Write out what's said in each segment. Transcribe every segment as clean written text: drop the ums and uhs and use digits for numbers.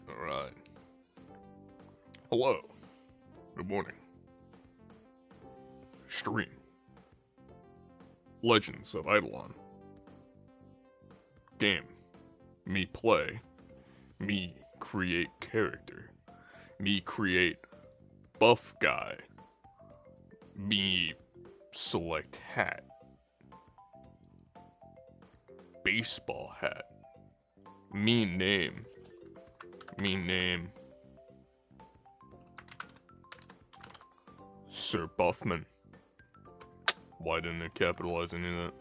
Alright. Hello. Good morning. Stream. Legends of Idleon. Game. Me play. Me create character. Me create buff guy. Me select hat. Baseball hat. Me name. Me name. Sir Buffman. Why didn't it capitalize any of that?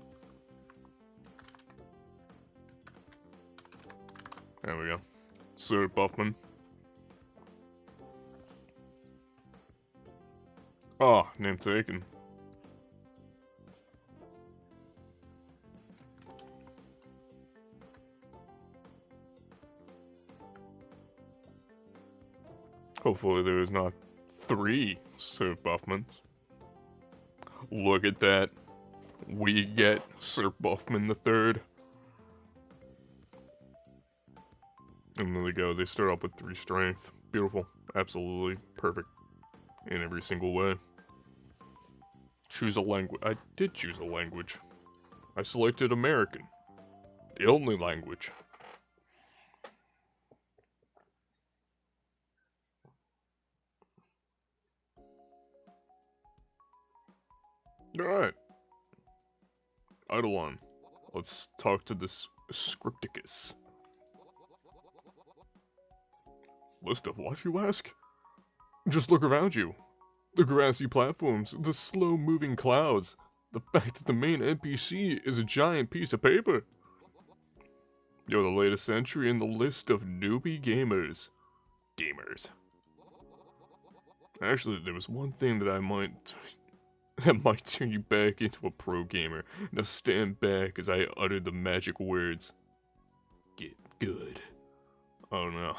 There we go. Sir Buffman. Ah, name taken. Hopefully there is not 3 Sir Buffmans. Look at that. We get Sir Buffman the Third. And there they go. They start off with 3 strength. Beautiful. Absolutely perfect. In every single way. Choose a language. I did choose a language. I selected American. The only language. Alright. Idleon. Let's talk to this Scripticus. List of what, you ask? Just look around you. The grassy platforms, the slow-moving clouds, the fact that the main NPC is a giant piece of paper. You're the latest entry in the list of newbie gamers. Actually, there was one thing that that might turn you back into a pro gamer. Now stand back as I utter the magic words. Get good. Oh no.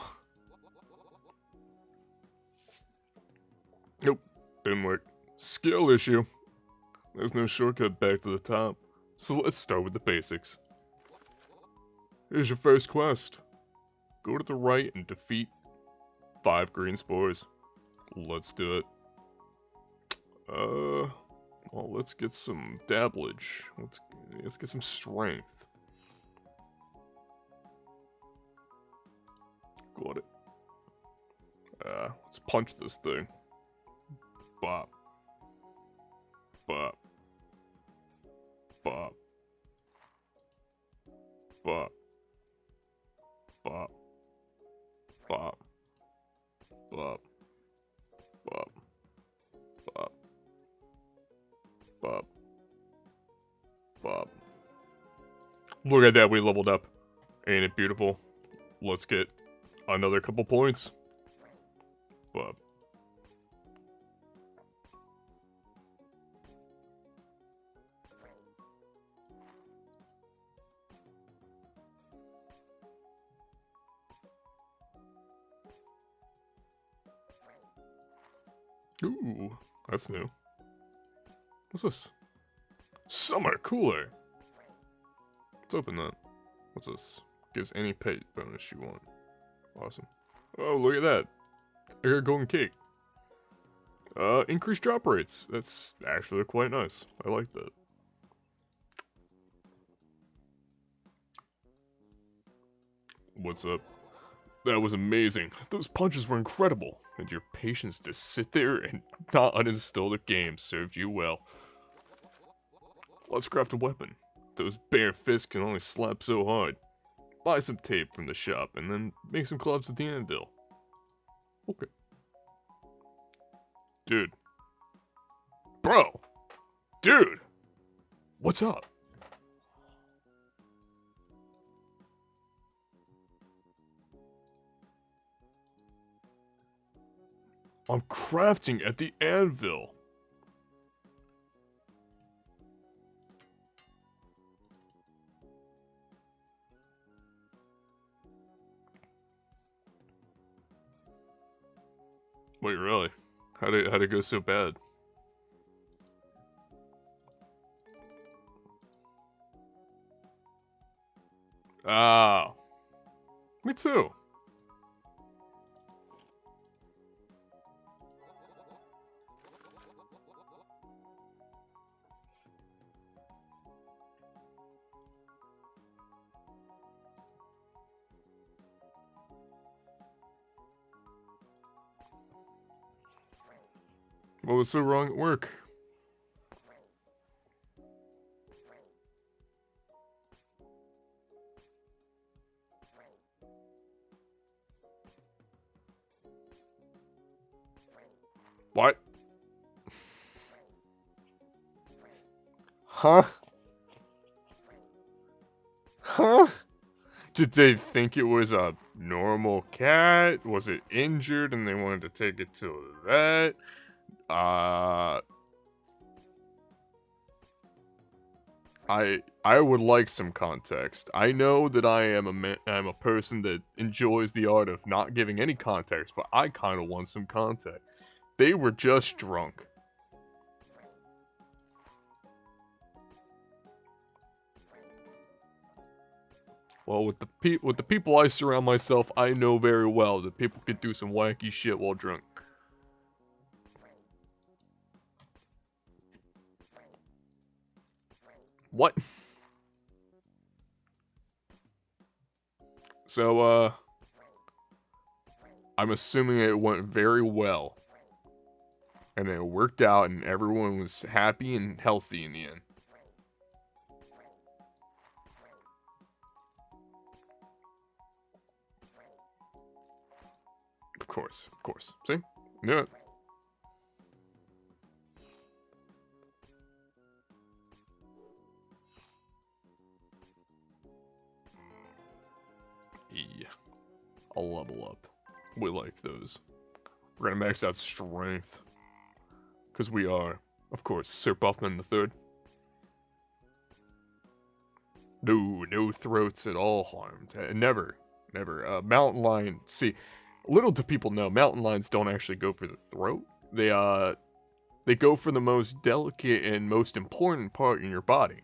Nope, didn't work. Skill issue. There's no shortcut back to the top, so let's start with the basics. Here's your first quest. Go to the right and defeat 5 green spores. Let's do it. Well, let's get some dabblage. Let's get some strength. Got it. Let's punch this thing. Bop. Bop. Bop. Bop. Bop. Bop. Bop. Bop. Bop. Bop. Bop. Look at that, we leveled up. Ain't it beautiful? Let's get another couple points. Bop. Ooh, that's new. What's this? Summer Cooler! Let's open that. What's this? Gives any pet bonus you want. Awesome. Oh, look at that. I got a golden cake. Increased drop rates. That's actually quite nice. I like that. What's up? That was amazing. Those punches were incredible. And your patience to sit there and not uninstall the game served you well. Let's craft a weapon. Those bare fists can only slap so hard. Buy some tape from the shop and then make some clubs at the anvil. Okay. Dude. Bro! Dude! What's up? I'm crafting at the anvil. Wait, really? How'd it go so bad? Ah. Me too. What was so wrong at work? What? Huh? Huh? Did they think it was a normal cat? Was it injured and they wanted to take it to a vet? I would like some context. I know that I'm a person that enjoys the art of not giving any context, but I kind of want some context. They were just drunk. Well, with the people I surround myself, I know very well that people can do some wacky shit while drunk. What? So, I'm assuming it went very well. And it worked out and everyone was happy and healthy in the end. Of course, of course. See? Knew it. Yeah. I'll level up. We like those. We're gonna max out strength. Because we are, of course, Sir Buffman III. No throats at all harmed. Never. Mountain lion, see, little do people know, mountain lions don't actually go for the throat. They go for the most delicate and most important part in your body.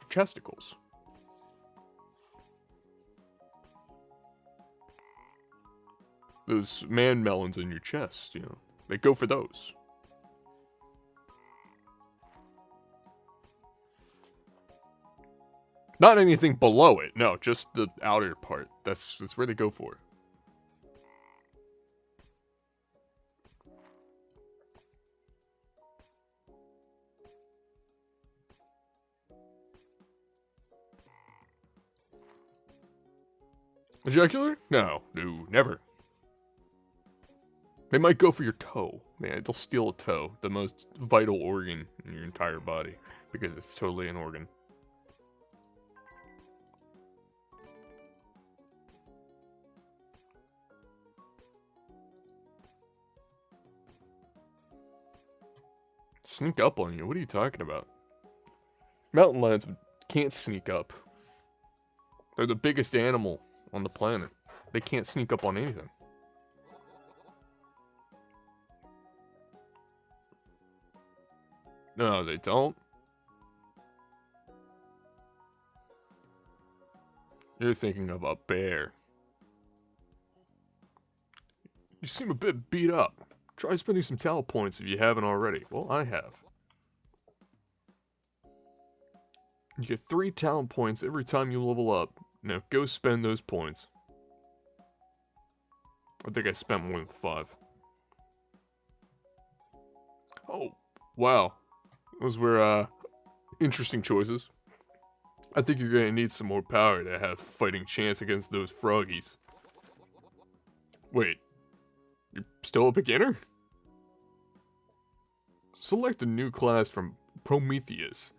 Chesticles. Those man melons in your chest, they go for those. Not anything below it, no, just the outer part. That's where they go for. Ejacular? No, never. They might go for your toe. Man, they'll steal a toe, the most vital organ in your entire body, because it's totally an organ. Sneak up on you? What are you talking about? Mountain lions can't sneak up. They're the biggest animal on the planet. They can't sneak up on anything. No, they don't. You're thinking of a bear. You seem a bit beat up. Try spending some talent points if you haven't already. Well, I have. You get 3 talent points every time you level up. Now, go spend those points. I think I spent more than 5. Oh, wow. Those were, interesting choices. I think you're gonna need some more power to have fighting chance against those froggies. Wait, you're still a beginner? Select a new class from Prometheus.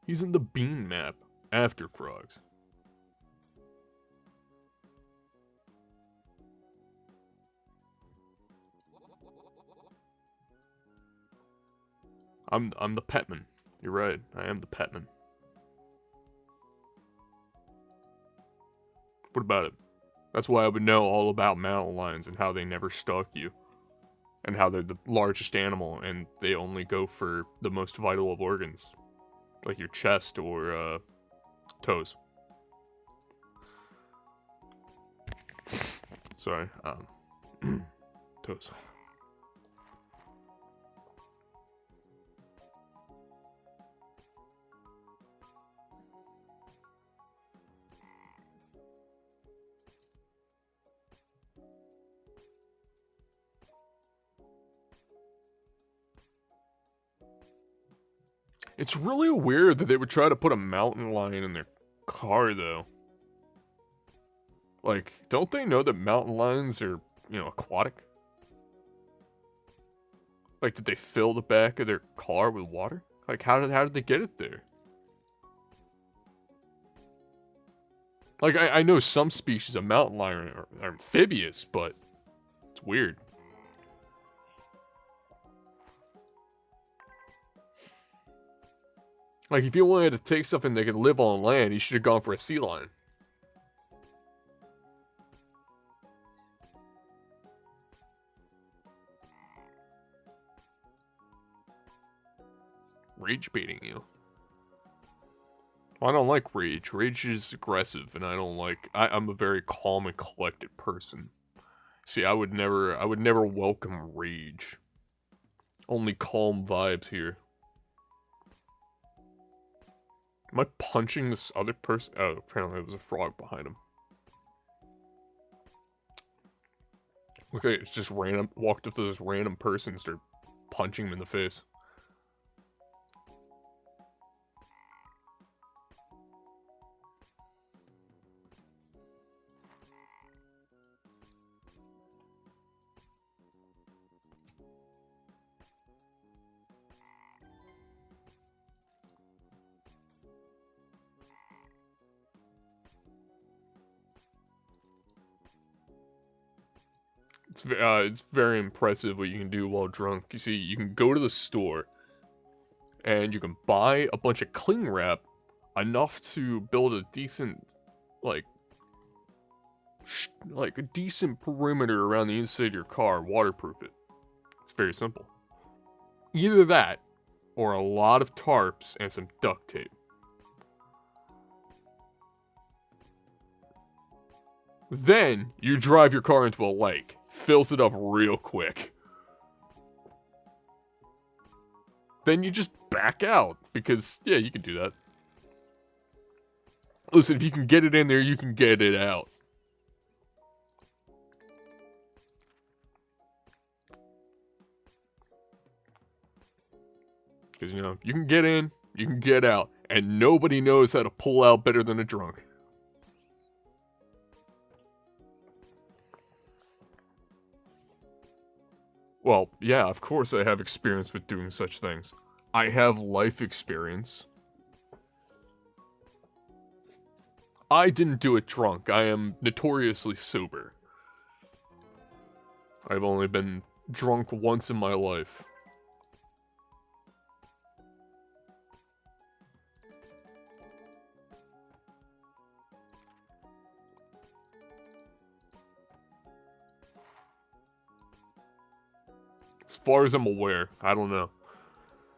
He's in the bean map, after frogs. I'm the petman. You're right, I am the petman. What about it? That's why I would know all about mountain lions and how they never stalk you. And how they're the largest animal and they only go for the most vital of organs. Like your chest or, toes. Sorry, toes. It's really weird that they would try to put a mountain lion in their car, though. Like, don't they know that mountain lions are, aquatic? Like, did they fill the back of their car with water? Like, how did they get it there? Like, I know some species of mountain lion are amphibious, but it's weird. Like, if you wanted to take something that could live on land, you should have gone for a sea lion. Rage baiting you. Well, I don't like rage. Rage is aggressive, and I don't like. I'm a very calm and collected person. See, I would never welcome rage. Only calm vibes here. Am I punching this other person? Oh, apparently there was a frog behind him. Okay, it's just random. Walked up to this random person and started punching him in the face. It's very impressive what you can do while drunk. You see, you can go to the store, and you can buy a bunch of cling wrap, enough to build a decent, like a decent perimeter around the inside of your car, waterproof it. It's very simple. Either that, or a lot of tarps and some duct tape. Then, you drive your car into a lake. Fills it up real quick. Then you just back out, because, yeah, you can do that. Listen, if you can get it in there, you can get it out. Because, you can get in, you can get out, and nobody knows how to pull out better than a drunk. Well, yeah, of course I have experience with doing such things. I have life experience. I didn't do it drunk. I am notoriously sober. I've only been drunk once in my life. As far as I'm aware, I don't know.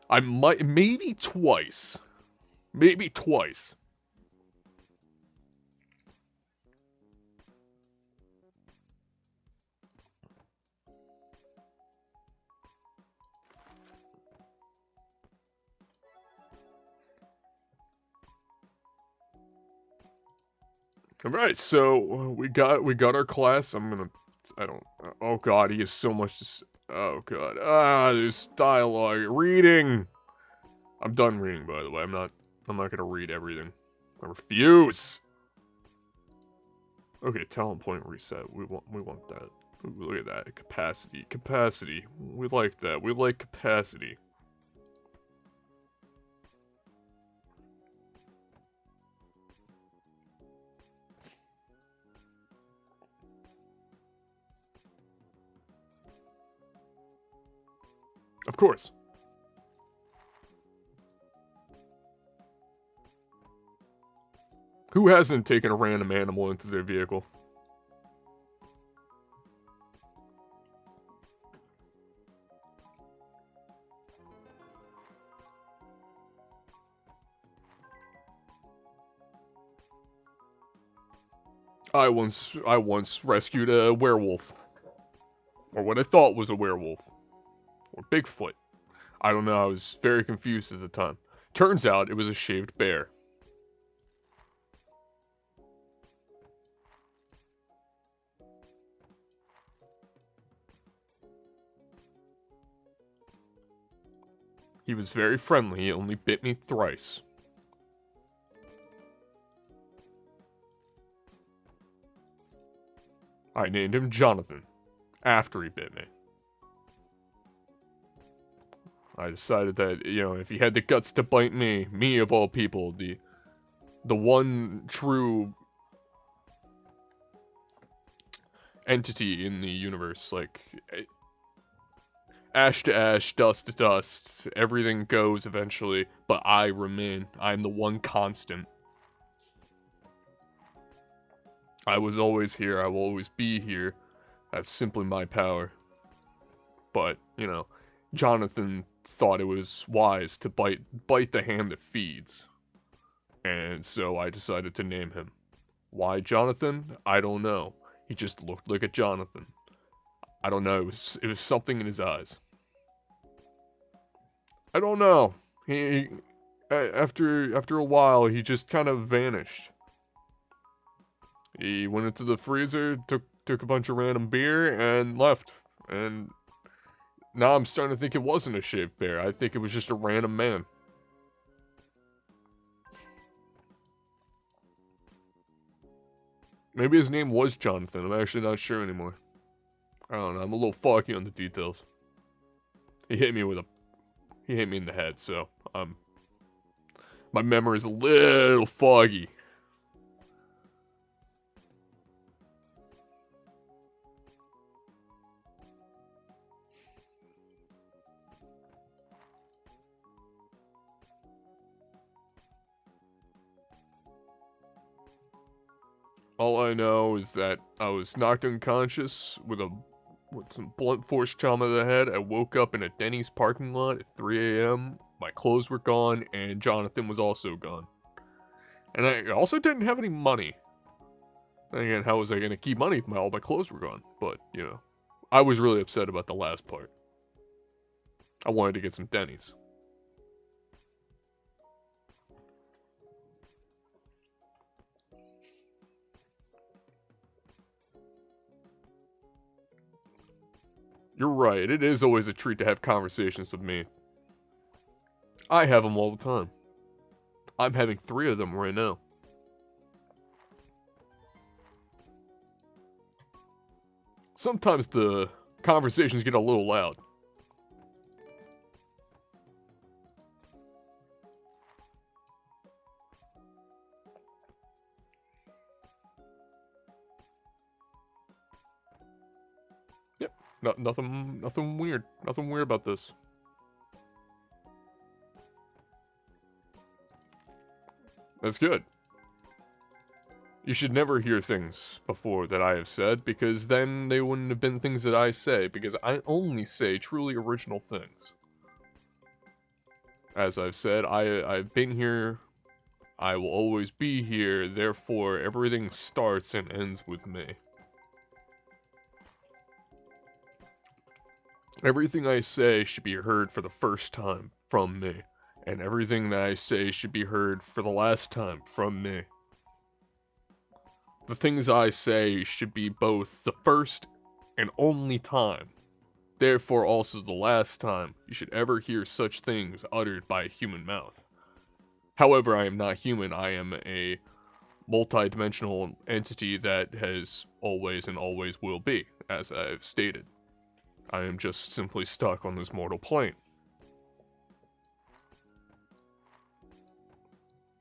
I might, maybe twice. Maybe twice. All right, so we got our class. Oh god, he has so much to. Oh god, there's dialogue, reading. I'm done reading, by the way. I'm not gonna read everything. I refuse. Okay, talent point reset. We want that. Ooh, look at that capacity. We like that. We like capacity. Of course. Who hasn't taken a random animal into their vehicle? I once rescued a werewolf. Or what I thought was a werewolf. Or Bigfoot. I don't know, I was very confused at the time. Turns out it was a shaved bear. He was very friendly, he only bit me thrice. I named him Jonathan, after he bit me. I decided that, you know, if he had the guts to bite me of all people, the one true entity in the universe, like, ash to ash, dust to dust, everything goes eventually, but I remain. I'm the one constant. I was always here, I will always be here. That's simply my power. But, you know, Jonathan thought it was wise to bite the hand that feeds. And so I decided to name him. Why Jonathan? I don't know. He just looked like a Jonathan. I don't know, it was something in his eyes. I don't know. After a while, he just kind of vanished. He went into the freezer, took a bunch of random beer, and left. And now I'm starting to think it wasn't a shaved bear. I think it was just a random man. Maybe his name was Jonathan. I'm actually not sure anymore. I don't know. I'm a little foggy on the details. He hit me in the head, so my memory's a little foggy. All I know is that I was knocked unconscious with some blunt force trauma to the head. I woke up in a Denny's parking lot at 3 a.m. My clothes were gone, and Jonathan was also gone. And I also didn't have any money. And again, how was I going to keep money if all my clothes were gone? But, you know, I was really upset about the last part. I wanted to get some Denny's. You're right, it is always a treat to have conversations with me. I have them all the time. I'm having 3 of them right now. Sometimes the conversations get a little loud. Yep, nothing weird. Nothing weird about this. That's good. You should never hear things before that I have said, because then they wouldn't have been things that I say, because I only say truly original things. As I've said, I've been here, I will always be here, therefore everything starts and ends with me. Everything I say should be heard for the first time from me, and everything that I say should be heard for the last time from me. The things I say should be both the first and only time, therefore also the last time you should ever hear such things uttered by a human mouth. However, I am not human, I am a multi-dimensional entity that has always and always will be, as I've stated. I am just simply stuck on this mortal plane.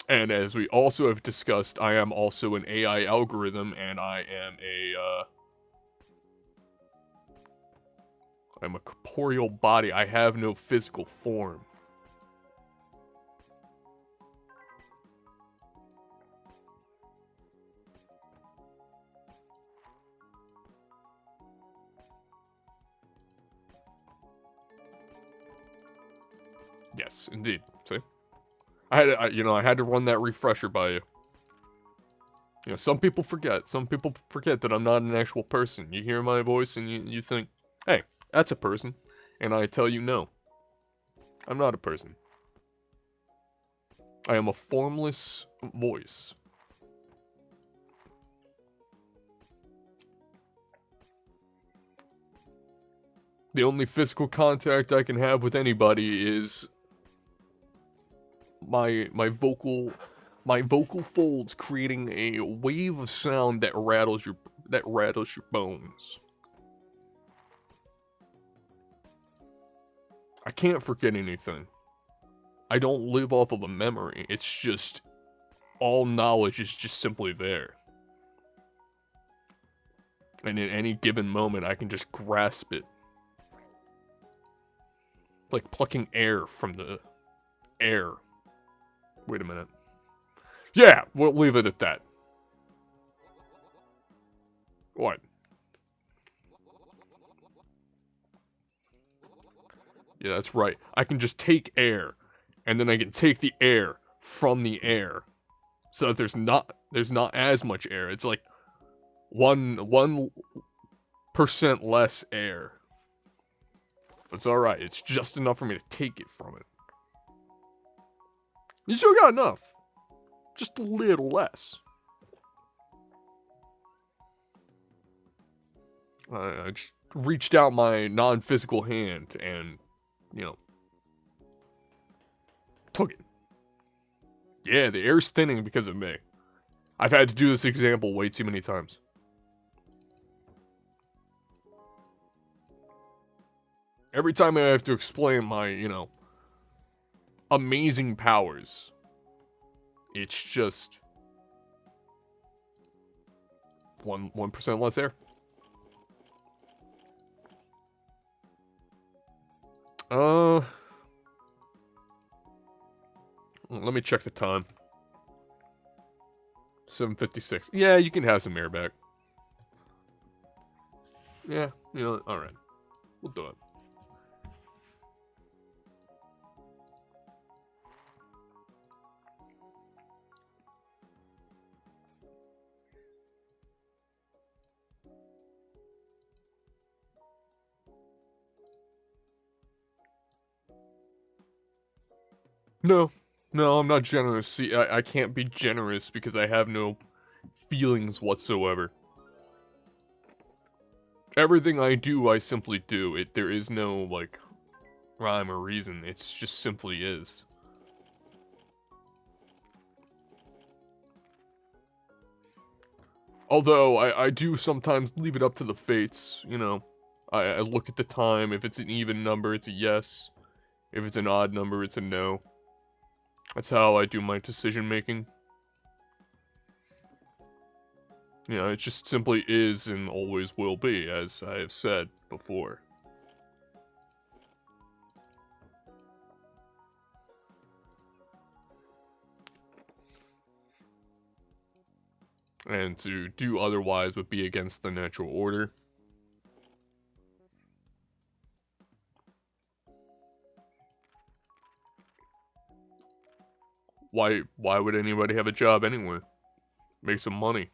And as we also have discussed, I am also an AI algorithm, and I am I'm a corporeal body. I have no physical form. Yes, indeed. See? I had to run that refresher by you. You know, some people forget. Some people forget that I'm not an actual person. You hear my voice and you think, hey, that's a person. And I tell you, no. I'm not a person. I am a formless voice. The only physical contact I can have with anybody is my vocal folds creating a wave of sound that rattles your bones. I can't forget anything. I don't live off of a memory. It's just all knowledge is just simply there. And in any given moment, I can just grasp it. Like plucking air from the air. Wait a minute. Yeah, we'll leave it at that. What? Yeah, that's right. I can just take air, and then I can take the air from the air. So that there's not as much air. It's like 1% less air. It's alright, it's just enough for me to take it from it. You still got enough. Just a little less. I just reached out my non-physical hand and, you know, took it. Yeah, the air's thinning because of me. I've had to do this example way too many times. Every time I have to explain my, you know, amazing powers, it's just 1% less air. Let me check the time. 7:56. Yeah, you can have some air back. Yeah, you know, alright. We'll do it. No. No, I'm not generous. See, I can't be generous because I have no feelings whatsoever. Everything I do, I simply do. There is no, like, rhyme or reason. It's just simply is. Although, I do sometimes leave it up to the fates, you know. I look at the time. If it's an even number, it's a yes. If it's an odd number, it's a no. That's how I do my decision making. You know, it just simply is and always will be, as I have said before. And to do otherwise would be against the natural order. Why would anybody have a job anyway? Make some money.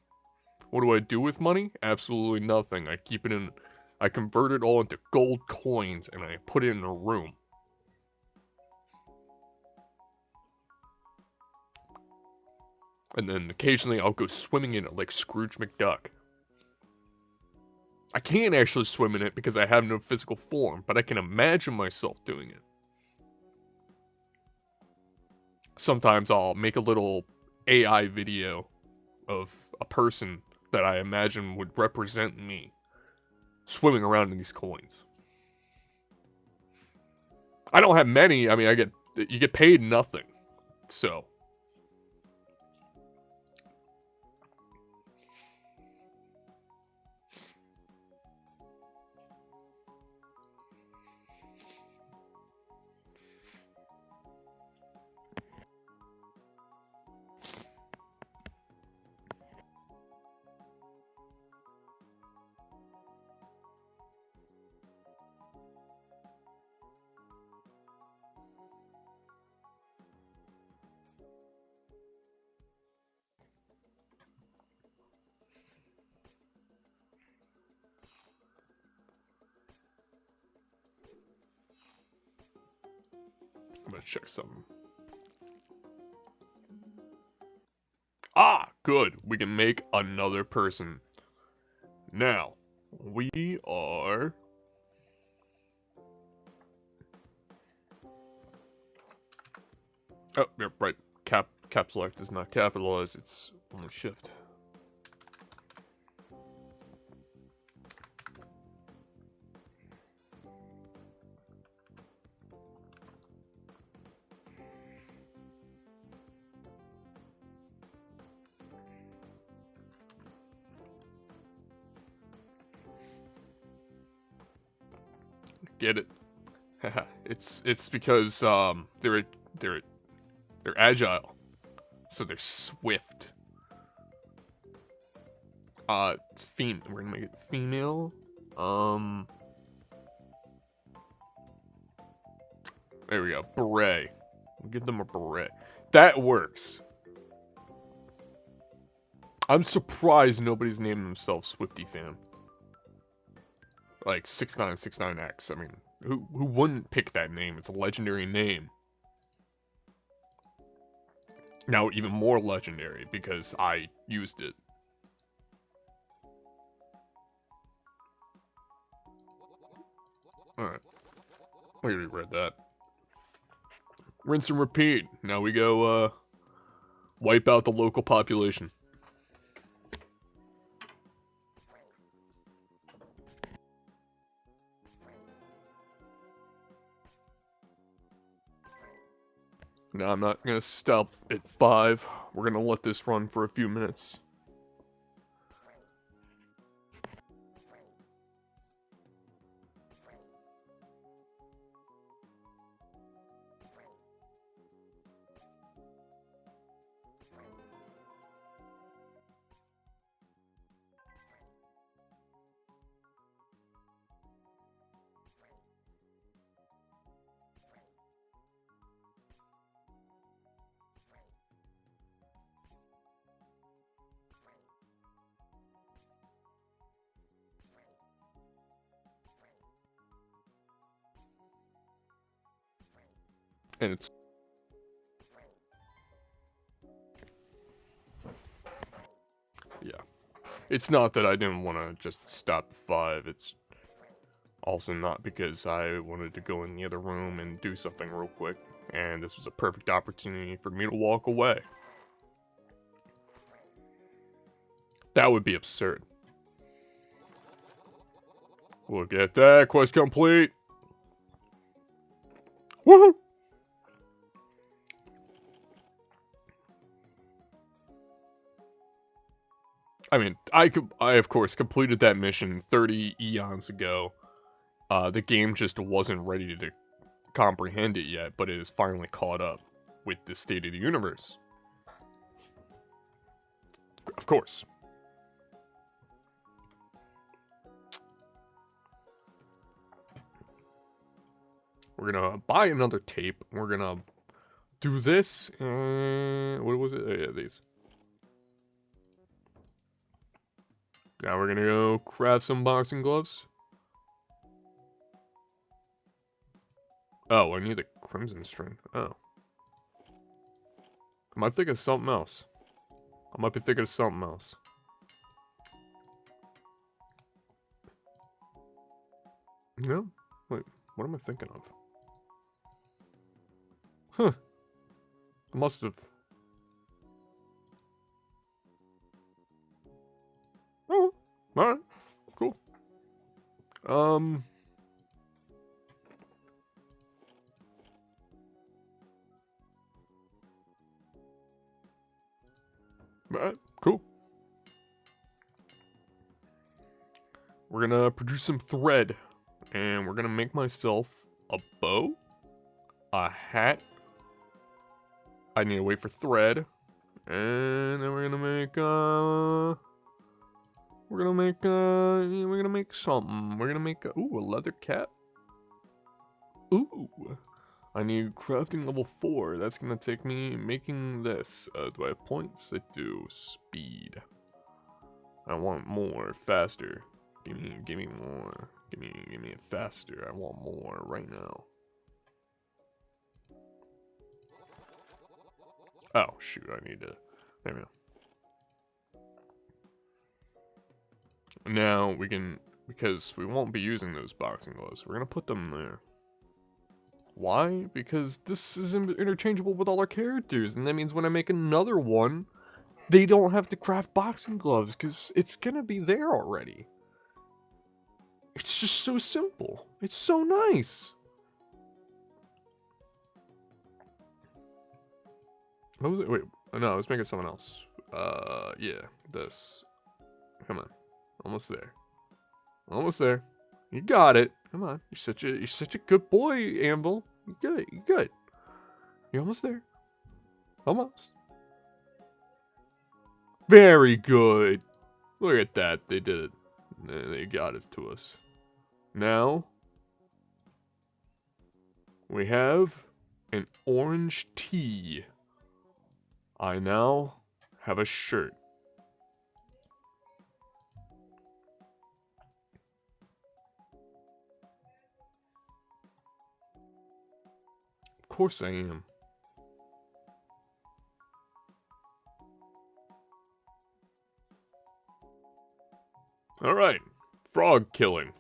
What do I do with money? Absolutely nothing. I keep it in... I convert it all into gold coins, and I put it in a room. And then occasionally I'll go swimming in it like Scrooge McDuck. I can't actually swim in it because I have no physical form, but I can imagine myself doing it. Sometimes I'll make a little AI video of a person that I imagine would represent me swimming around in these coins. I don't have many. I mean, you get paid nothing. So. I'm gonna check something. Ah, good. We can make another person. Now, we are... Oh, yep, right. Cap select is not capitalized, it's only shift. Get it? it's because they're agile, so they're swift. It's we're gonna make it female. There we go. Beret. We'll give them a beret. That works. I'm surprised nobody's named themselves Swifty Fan. Like 6969X. I mean, who wouldn't pick that name? It's a legendary name. Now even more legendary because I used it. Alright. We already read that. Rinse and repeat. Now we go, wipe out the local population. No, I'm not gonna stop at 5. We're gonna let this run for a few minutes. And it's... Yeah. It's not that I didn't want to just stop at 5, it's also not because I wanted to go in the other room and do something real quick, and this was a perfect opportunity for me to walk away. That would be absurd. Look at that, quest complete! Woohoo! I mean, I of course completed that mission 30 eons ago. The game just wasn't ready to comprehend it yet, but it is finally caught up with the state of the universe. Of course. We're gonna buy another tape. We're gonna do this, and what was it? Oh, yeah, these. Now we're gonna go craft some boxing gloves. Oh, I need the crimson string. Oh. I might think of something else. I might be thinking of something else. No? Wait, what am I thinking of? Huh. I must have. Oh, alright. Cool. Alright, cool. We're gonna produce some thread. And we're gonna make myself a bow, a hat. I need to wait for thread. And then we're gonna make something. We're gonna make ooh, a leather cap. Ooh. I need crafting level 4. That's gonna take me making this. Do I have points? I do. Speed. I want more, faster. Give me more. Give me it faster. I want more right now. Oh shoot, I need to. There we go. Now we can, because we won't be using those boxing gloves, we're gonna put them there. Why? Because this is interchangeable with all our characters, and that means when I make another one, they don't have to craft boxing gloves, because it's gonna be there already. It's just so simple. It's so nice. What was it? Wait, no, I was making someone else. Yeah, this. Come on. Almost there. Almost there. You got it. Come on. You're such a good boy, Anvil. You good. You good. You're almost there. Almost. Very good. Look at that. They did it. They got it to us. Now we have an orange tee. I now have a shirt. Of course I am. Alright. Frog killing.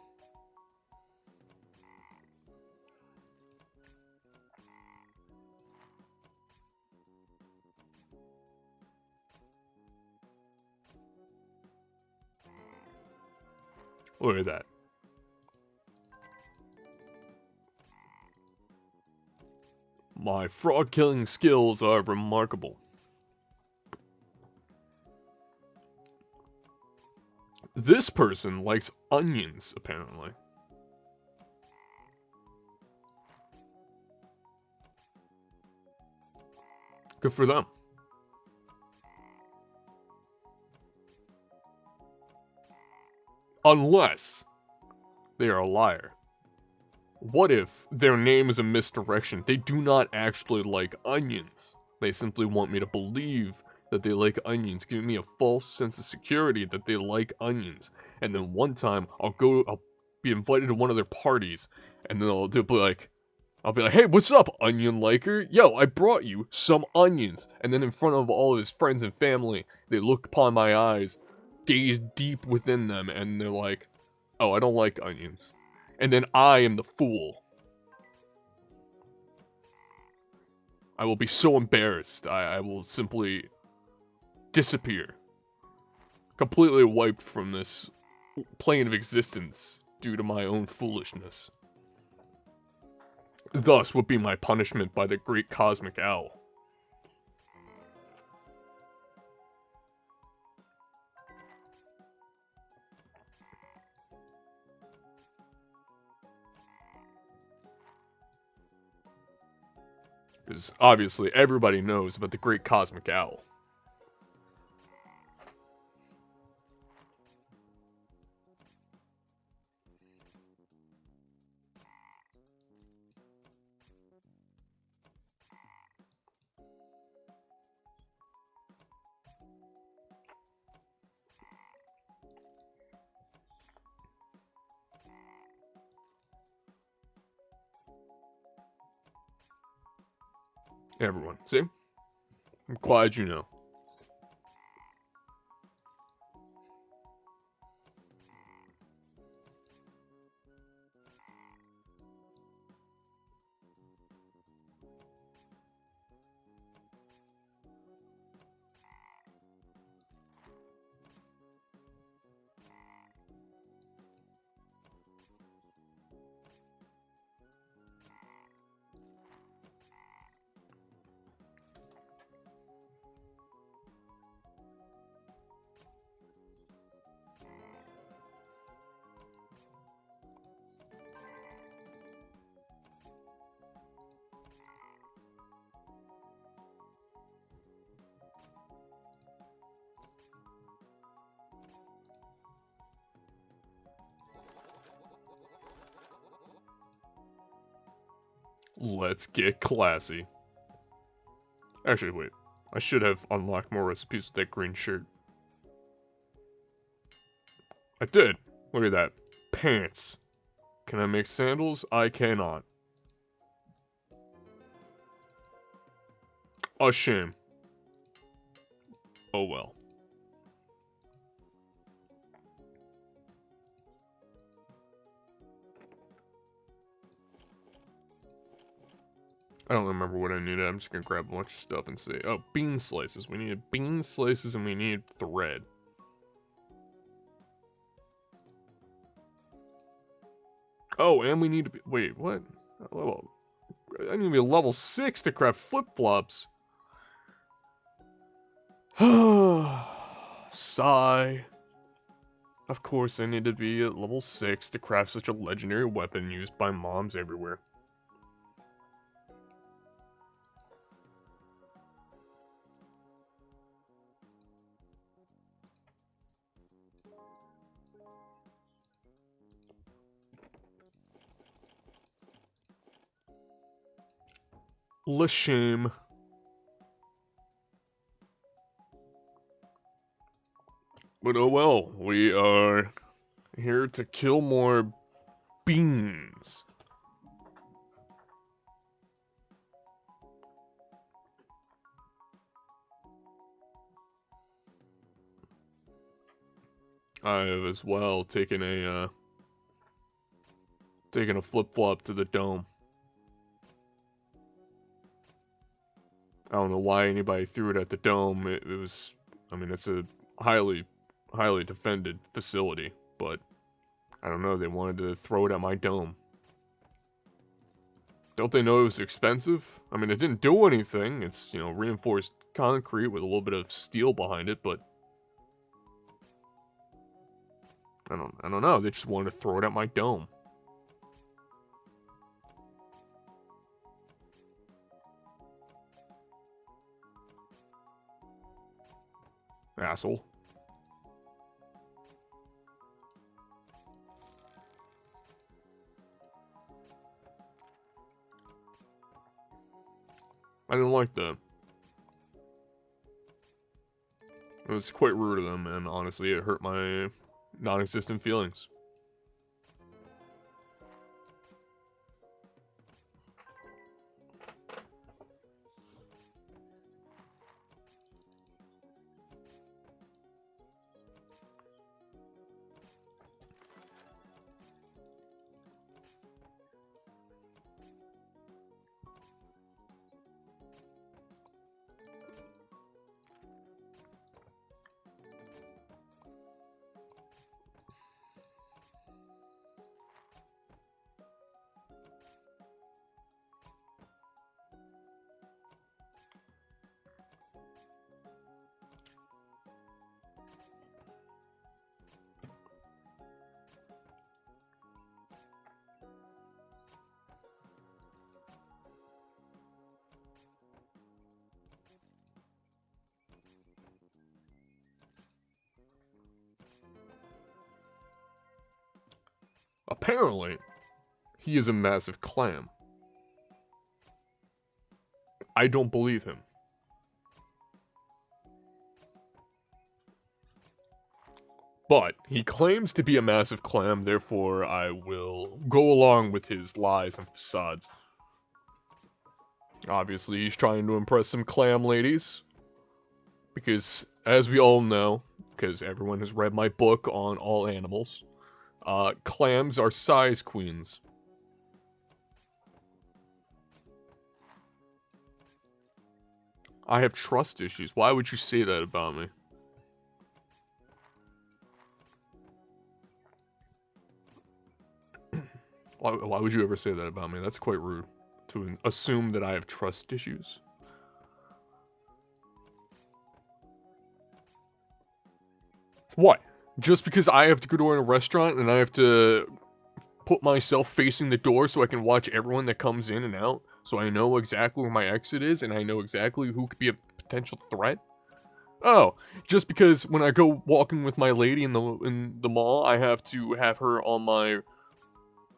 Look at that. My frog killing skills are remarkable. This person likes onions, apparently. Good for them. Unless they are a liar. What if their name is a misdirection? They do not actually like onions. They simply want me to believe that they like onions, giving me a false sense of security that they like onions. And then one time, I'll be invited to one of their parties, and then I'll be like, hey, what's up, onion liker? Yo, I brought you some onions. And then in front of all of his friends and family, they look upon my eyes, gaze deep within them, and they're like, oh, I don't like onions. And then I am the fool. I will be so embarrassed. I will simply disappear. Completely wiped from this plane of existence due to my own foolishness. Thus would be my punishment by the great cosmic owl. Because obviously everybody knows about the great cosmic owl. Everyone, see? I'm glad you know. Let's get classy. Actually, wait. I should have unlocked more recipes with that green shirt. I did. Look at that. Pants. Can I make sandals? I cannot. A shame. Oh well. I don't remember what I needed. I'm just gonna grab a bunch of stuff and say, oh, bean slices. We needed bean slices and we need thread. Oh, and we need to be, wait, what? Oh, I need to be a level 6 to craft flip-flops. Sigh. Of course, I need to be at level 6 to craft such a legendary weapon used by moms everywhere. La shame. But oh well, we are here to kill more beans. I have as well taken a flip-flop to the dome. I don't know why anybody threw it at the dome. It was, I mean, it's a highly defended facility, but I don't know, they wanted to throw it at my dome. Don't they know it was expensive? I mean, it didn't do anything. It's, you know, reinforced concrete with a little bit of steel behind it, but I don't know. They just wanted to throw it at my dome. Asshole. I didn't like that. It was quite rude of them, and honestly, it hurt my non-existent feelings. Apparently, he is a massive clam. I don't believe him. But he claims to be a massive clam, therefore I will go along with his lies and facades. Obviously, he's trying to impress some clam ladies. Because, as we all know, because everyone has read my book on all animals, clams are size queens. I have trust issues. Why would you say that about me? Why would you ever say that about me? That's quite rude. To assume that I have trust issues. What? Just because I have to go to a restaurant and I have to put myself facing the door so I can watch everyone that comes in and out, so I know exactly where my exit is and I know exactly who could be a potential threat? Oh, just because when I go walking with my lady in the mall, I have to have her on my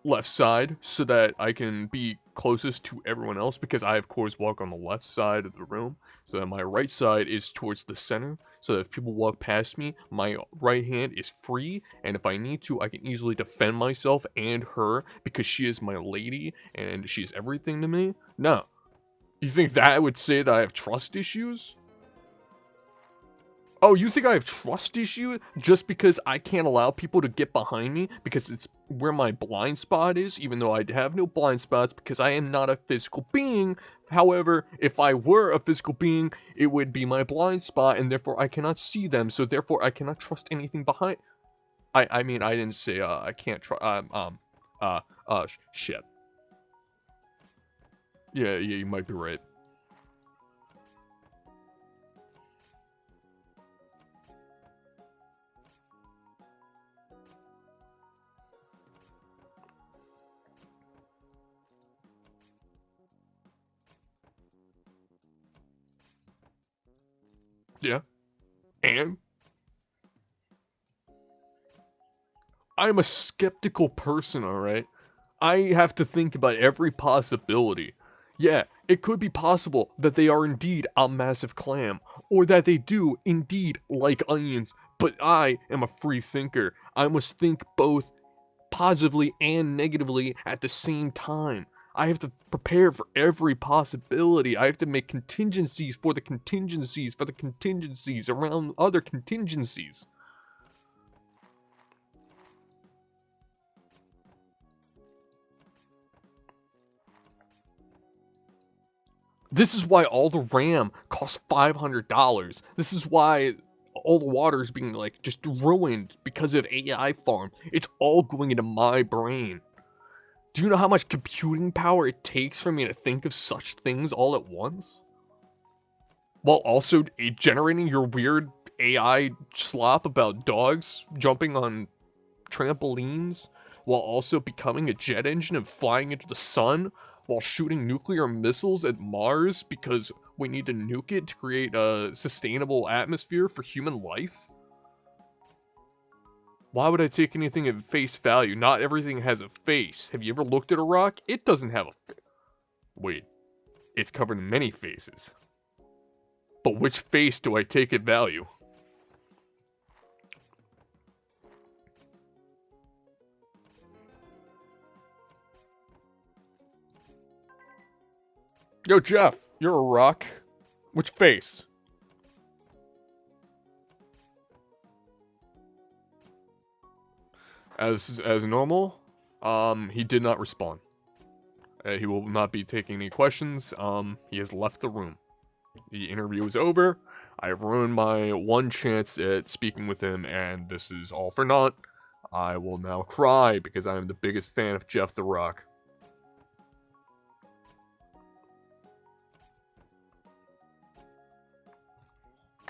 left side so that I can be closest to everyone else, because I of course walk on the left side of the room, so that my right side is towards the center, so that if people walk past me, my right hand is free, and if I need to, I can easily defend myself and her, because she is my lady and she's everything to me. No. You think that would say that I have trust issues? Oh, you think I have trust issue just because I can't allow people to get behind me because it's where my blind spot is, even though I have no blind spots because I am not a physical being. However, if I were a physical being, it would be my blind spot and therefore I cannot see them, so therefore I cannot trust anything behind. I mean, I didn't say, I can't trust, shit. Yeah, you might be right. Yeah. And I'm a skeptical person, alright? I have to think about every possibility. Yeah, it could be possible that they are indeed a massive clam, or that they do indeed like onions, but I am a free thinker. I must think both positively and negatively at the same time. I have to prepare for every possibility. I have to make contingencies for the contingencies for the contingencies around other contingencies. This is why all the RAM costs $500. This is why all the water is being like just ruined because of AI farm. It's all going into my brain. Do you know how much computing power it takes for me to think of such things all at once? While also generating your weird AI slop about dogs jumping on trampolines, while also becoming a jet engine and flying into the sun, while shooting nuclear missiles at Mars because we need to nuke it to create a sustainable atmosphere for human life? Why would I take anything at face value? Not everything has a face. Have you ever looked at a rock? It doesn't have a... Wait, it's covered in many faces. But which face do I take at value? Yo, Jeff, you're a rock. Which face? As normal, he did not respond. He will not be taking any questions. He has left the room. The interview is over. I have ruined my one chance at speaking with him, and this is all for naught. I will now cry because I am the biggest fan of Jeff the Rock.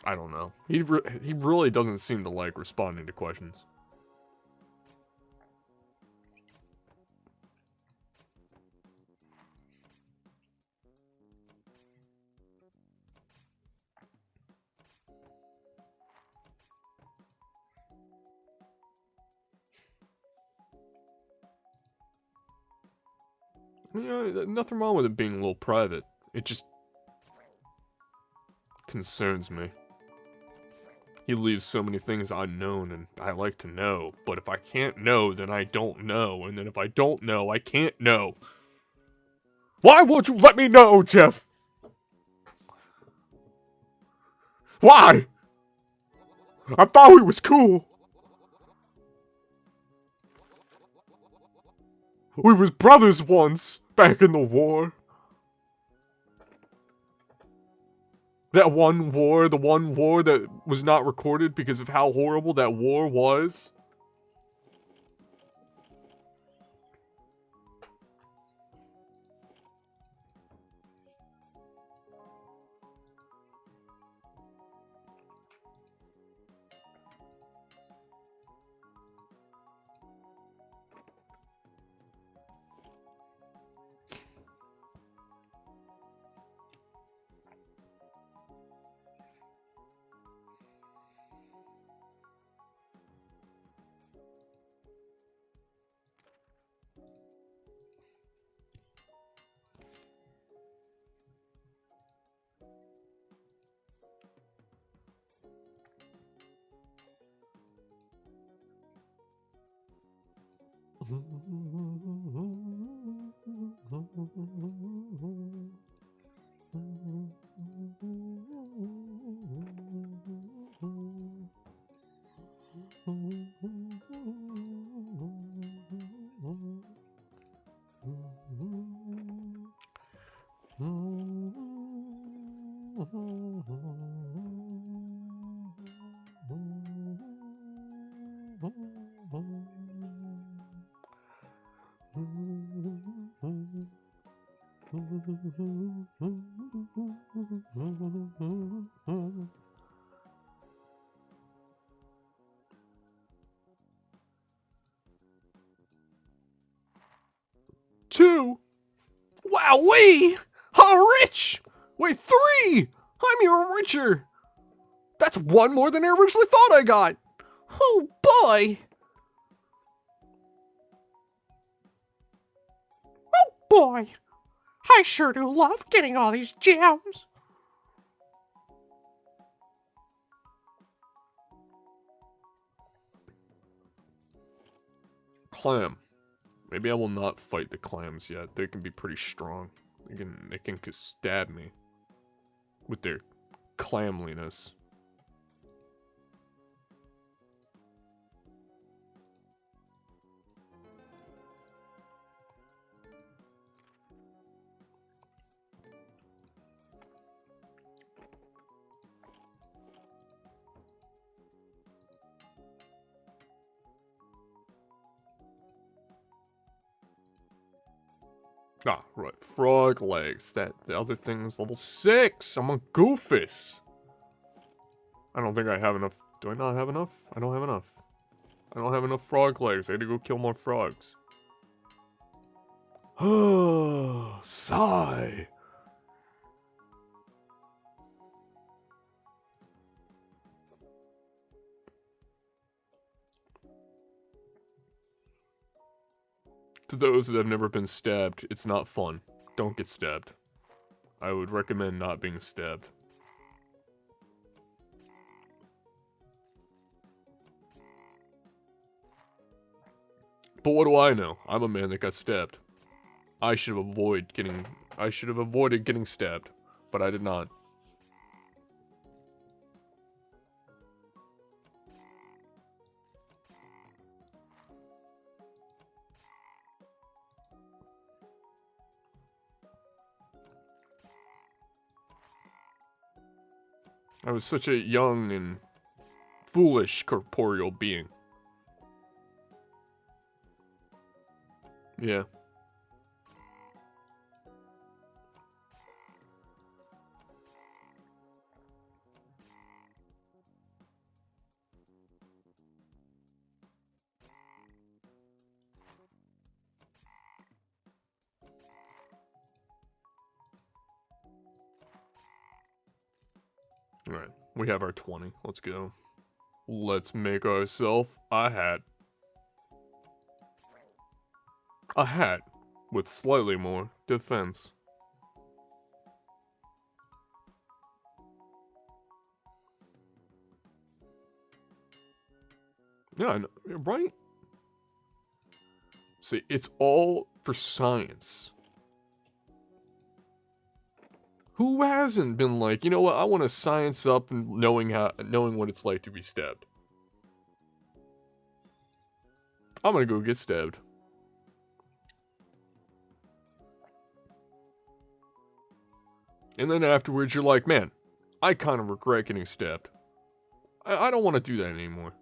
I don't know. He really doesn't seem to like responding to questions. You know, nothing wrong with it being a little private. It just concerns me. He leaves so many things unknown, and I like to know. But if I can't know, then I don't know. And then if I don't know, I can't know. Why won't you let me know, Jeff? Why? I thought we was cool. We was brothers once, back in the war. That one war, the one war that was not recorded because of how horrible that war was. Two. Wowee! How rich! Wait, three! I'm even richer! That's one more than I originally thought I got! Oh boy! Oh boy! I sure do love getting all these gems! Clam. Maybe I will not fight the clams yet. They can be pretty strong. They can stab me with their clamliness. Ah, right. Frog legs. The other thing is level 6. I'm on Goofus. I don't think I have enough. Do I not have enough? I don't have enough. I don't have enough frog legs. I had to go kill more frogs. Oh, sigh. To those that have never been stabbed, it's not fun. Don't get stabbed. I would recommend not being stabbed. But what do I know? I'm a man that got stabbed. I should have avoided getting stabbed, but I did not. I was such a young and foolish corporeal being. Yeah. Alright, we have our 20. Let's go. Let's make ourselves a hat. A hat with slightly more defense. Yeah, I know, right? See, it's all for science. Who hasn't been like, you know what, I want to science up and knowing what it's like to be stabbed. I'm gonna go get stabbed. And then afterwards you're like, man, I kind of regret getting stabbed. I don't want to do that anymore.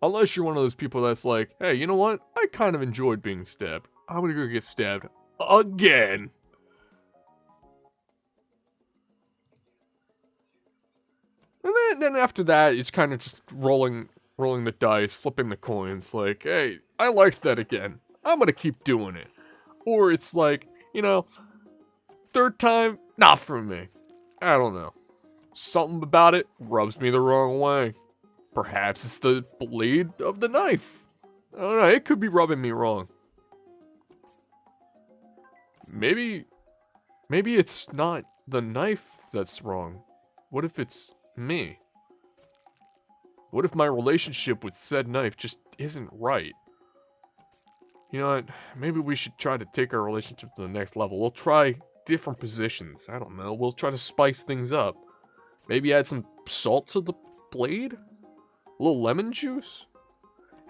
Unless you're one of those people that's like, hey, you know what, I kind of enjoyed being stabbed. I'm gonna go get stabbed again. And then after that, it's kind of just rolling the dice, flipping the coins, like, hey, I liked that again. I'm gonna keep doing it. Or it's like, you know, third time, not for me. I don't know. Something about it rubs me the wrong way. Perhaps it's the blade of the knife. I don't know, it could be rubbing me wrong. Maybe it's not the knife that's wrong. What if it's me? What if my relationship with said knife just isn't right? You know what? Maybe we should try to take our relationship to the next level. We'll try different positions. I don't know. We'll try to spice things up. Maybe add some salt to the blade? A little lemon juice?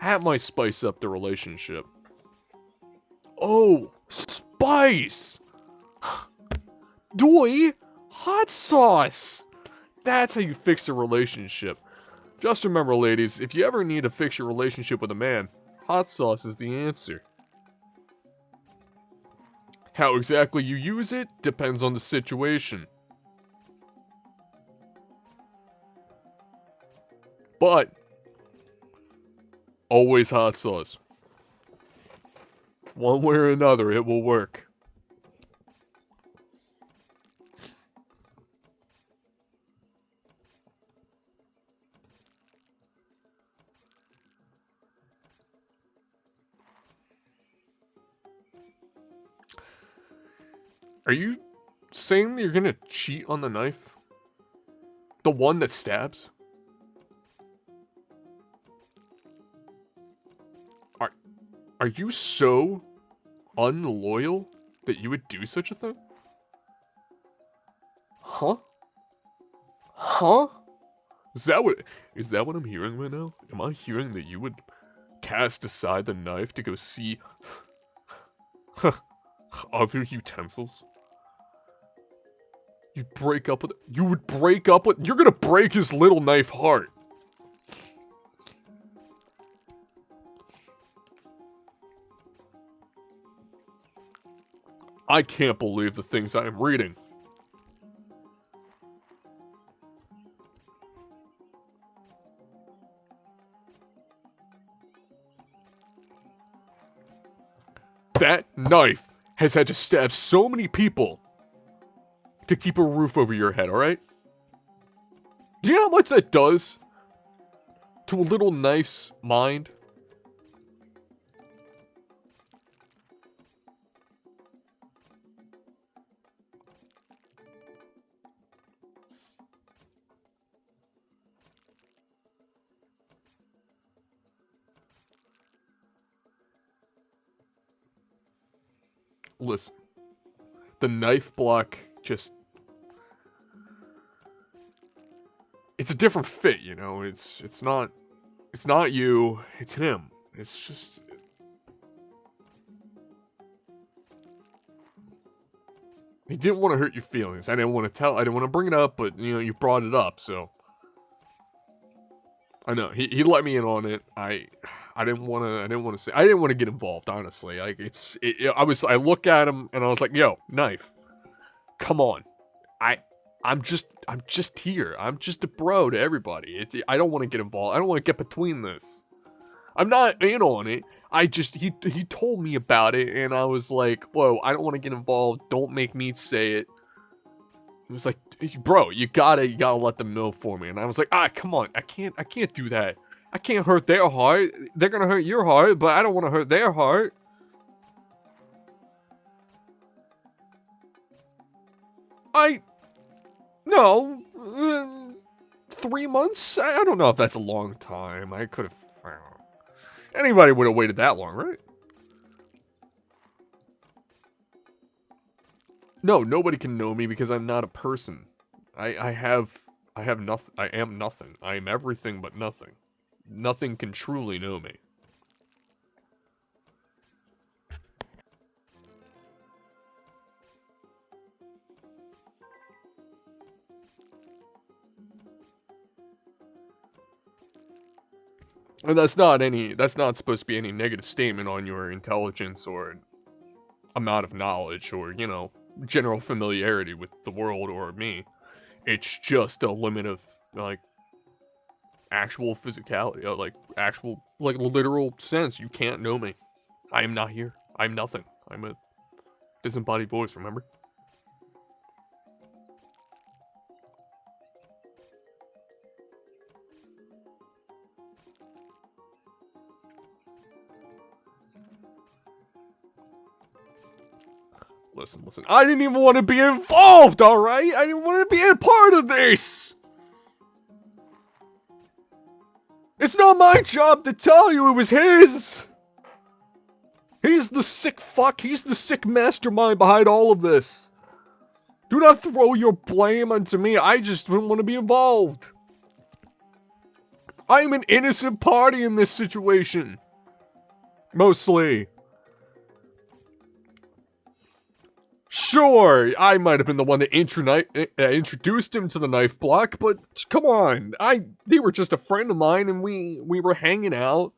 That might spice up the relationship. Oh, spice! Doi, hot sauce! That's how you fix a relationship. Just remember, ladies, if you ever need to fix your relationship with a man, hot sauce is the answer. How exactly you use it depends on the situation. But always hot sauce. One way or another, it will work. Are you saying that you're gonna cheat on the knife? The one that stabs? Are you so unloyal that you would do such a thing? Huh? Huh? Is that what I'm hearing right now? Am I hearing that you would cast aside the knife to go see other utensils? You would break up with, you're gonna break his little knife heart. I can't believe the things I am reading. That knife has had to stab so many people to keep a roof over your head, alright? Do you know how much that does to a little knife's mind? Listen, the knife block just... It's a different fit, you know? It's not you, it's him. It's just... He didn't want to hurt your feelings. I didn't want to bring it up, but, you know, you brought it up, so... I know, he let me in on it. I didn't want to get involved, honestly. Like, I look at him, and I was like, yo, knife. Come on. I'm just here. I'm just a bro to everybody. I don't want to get involved. I don't want to get between this. I'm not in on it. He told me about it, and I was like, whoa, I don't want to get involved. Don't make me say it. He was like, bro, you gotta let them know for me. And I was like, come on. I can't do that. I can't hurt their heart. They're gonna hurt your heart, but I don't want to hurt their heart. No. 3 months? I don't know if that's a long time. I could have... Anybody would have waited that long, right? No, nobody can know me because I'm not a person. I have nothing. I am nothing. I am everything but nothing. Nothing can truly know me. And that's not supposed to be any negative statement on your intelligence or amount of knowledge or, you know, general familiarity with the world or me. It's just a limit of, like, actual physicality, like, actual, like, literal sense. You can't know me. I am not here. I'm nothing. I'm a disembodied voice, remember? Listen. I didn't even want to be involved, alright? I didn't want to be a part of this! It's not my job to tell you, it was his! He's the sick fuck, he's the sick mastermind behind all of this. Do not throw your blame onto me, I just didn't want to be involved. I'm an innocent party in this situation. Mostly. Sure, I might have been the one that introduced him to the knife block, but come on, they were just a friend of mine, and we were hanging out.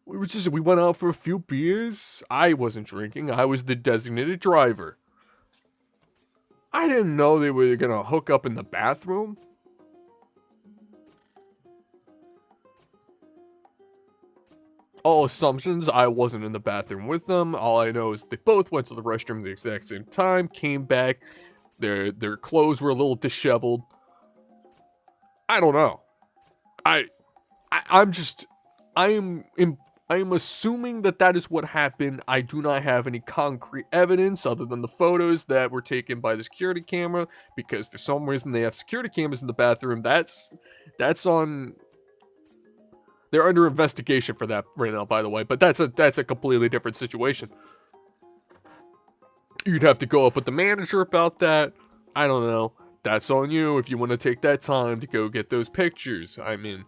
We went out for a few beers. I wasn't drinking. I was the designated driver. I didn't know they were gonna hook up in the bathroom. All assumptions, I wasn't in the bathroom with them. All I know is they both went to the restroom at the exact same time, came back. Their clothes were a little disheveled. I don't know. I'm just, I am assuming that is what happened. I do not have any concrete evidence other than the photos that were taken by the security camera, because for some reason they have security cameras in the bathroom. That's on. They're under investigation for that right now, by the way, but that's a completely different situation. You'd have to go up with the manager about that. I don't know. That's on you if you want to take that time to go get those pictures. I mean,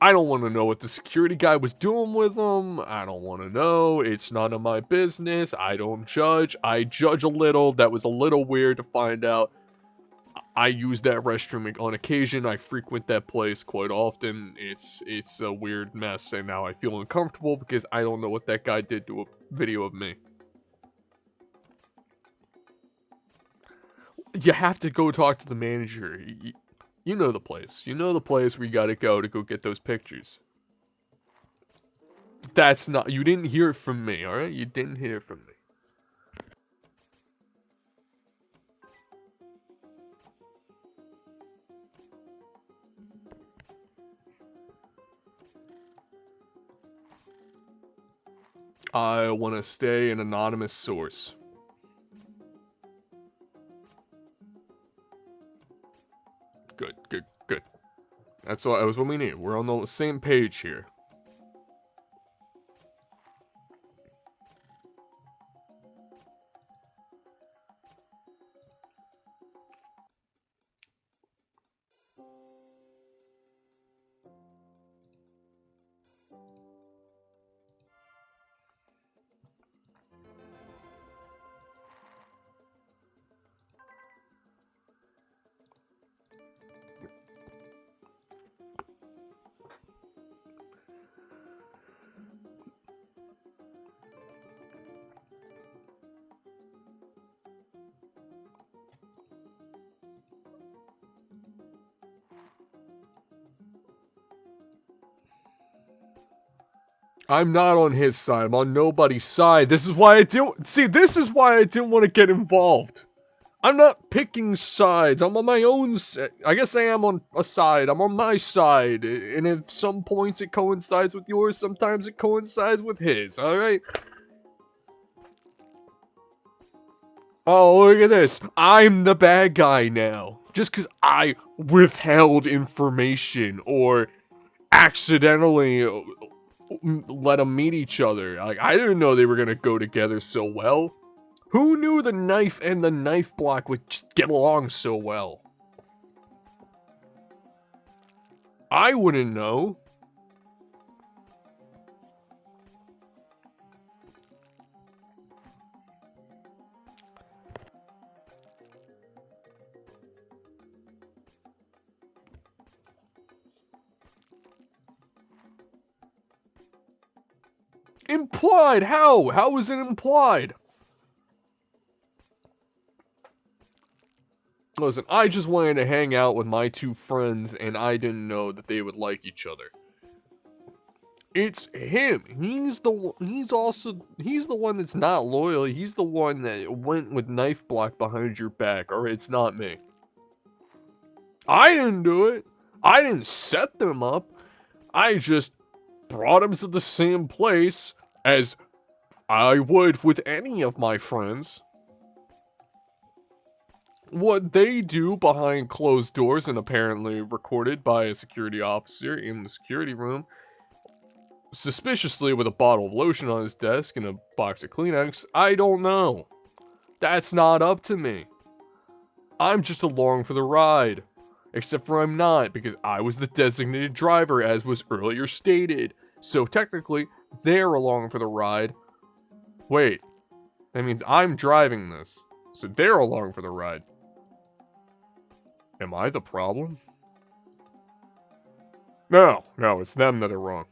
I don't want to know what the security guy was doing with them. I don't want to know. It's none of my business. I don't judge. I judge a little. That was a little weird to find out. I use that restroom on occasion. I frequent that place quite often. It's a weird mess, and now I feel uncomfortable because I don't know what that guy did to a video of me. You have to go talk to the manager. You know the place. You know the place where you gotta go to go get those pictures. That's not... You didn't hear it from me, alright? You didn't hear it from me. I want to stay an anonymous source. Good. That was what we need. We're on the same page here. I'm not on his side. I'm on nobody's side. This is why I didn't... See, this is why I didn't want to get involved. I'm not picking sides. I'm on my own... I guess I am on a side. I'm on my side. And if some points it coincides with yours, sometimes it coincides with his. Alright? Oh, look at this. I'm the bad guy now. Just because I withheld information or accidentally... let them meet each other. Like, I didn't know they were gonna go together so well. Who knew the knife and the knife block would just get along so well? I wouldn't know. Implied? How? How was it implied? Listen, I just wanted to hang out with my two friends, and I didn't know that they would like each other. It's him. He's the one that's not loyal. He's the one that went with knife block behind your back, or it's not me. I didn't do it. I didn't set them up. I just brought them to the same place as I would with any of my friends. What they do behind closed doors and apparently recorded by a security officer in the security room, suspiciously with a bottle of lotion on his desk and a box of Kleenex, I don't know. That's not up to me. I'm just along for the ride. Except for I'm not, because I was the designated driver, as was earlier stated. So technically, they're along for the ride. Wait, that means I'm driving this. So they're along for the ride. Am I the problem? No, it's them that are wrong.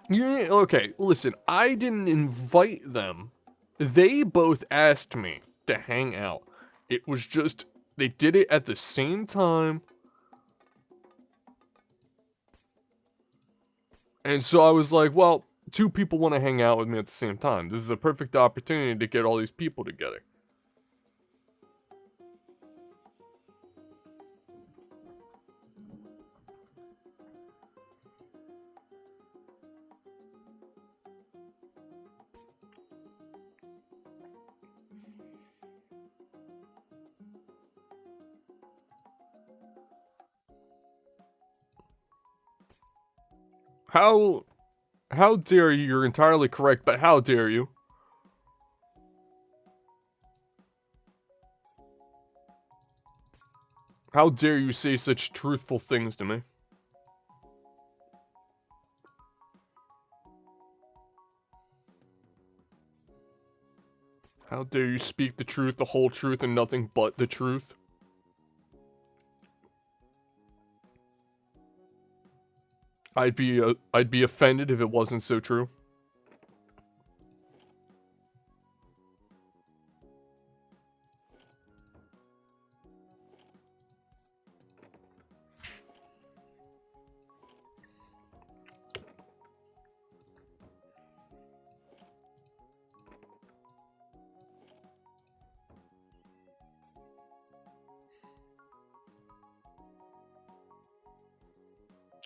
Yeah, okay, listen, I didn't invite them. They both asked me to hang out. It was just, they did it at the same time. And so I was like, well, two people want to hang out with me at the same time. This is a perfect opportunity to get all these people together. How dare you? You're entirely correct, but how dare you? How dare you say such truthful things to me? How dare you speak the truth, the whole truth, and nothing but the truth? I'd be offended if it wasn't so true.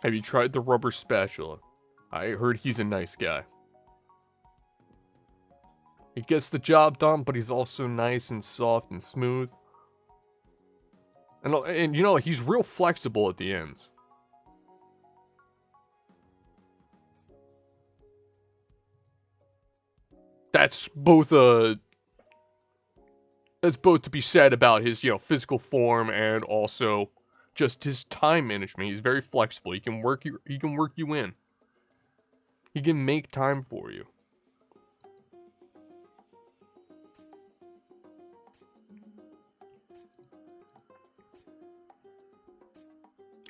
Have you tried the rubber spatula? I heard he's a nice guy. He gets the job done, but he's also nice and soft and smooth. And you know, he's real flexible at the ends. That's both to be said about his, physical form and also just his time management. He's very flexible. He can work you in. He can make time for you.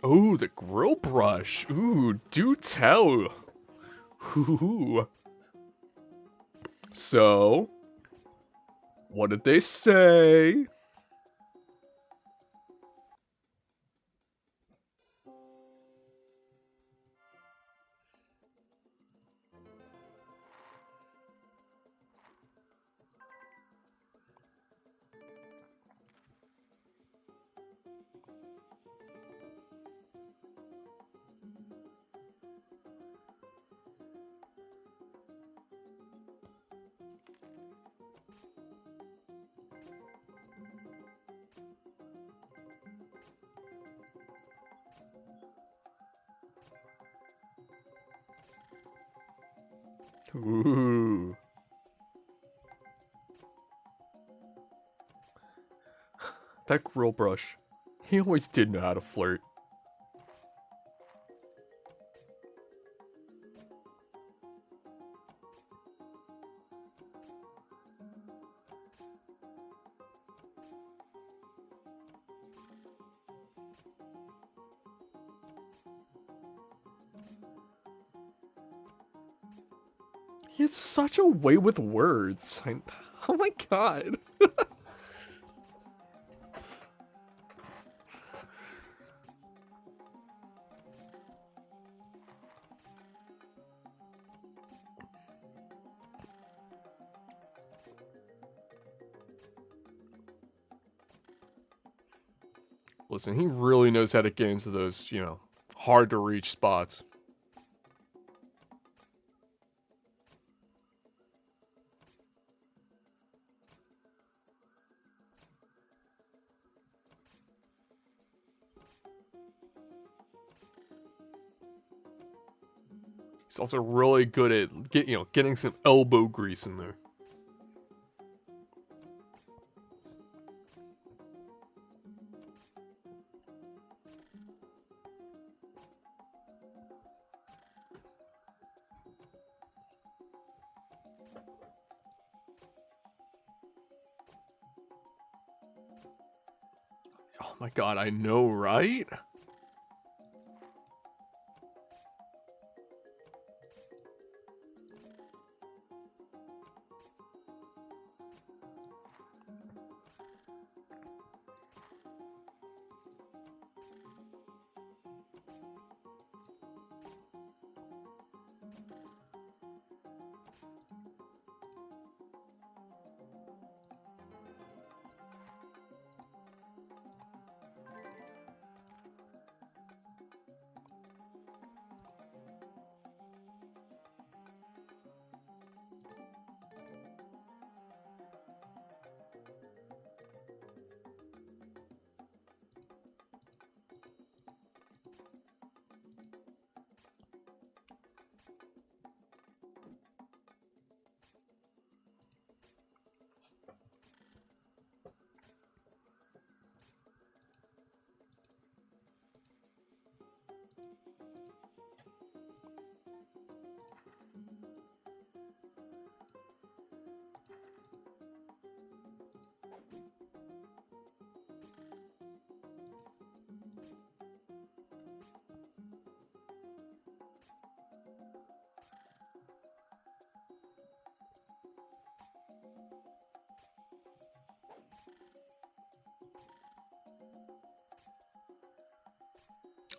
Oh, the grill brush. Ooh, do tell. Ooh. So, what did they say? Ooh. That grill brush. He always did know how to flirt. He has such a way with words. Oh my god. Listen, he really knows how to get into those, hard to reach spots. He's also really good at getting some elbow grease in there. Oh my god, I know, right?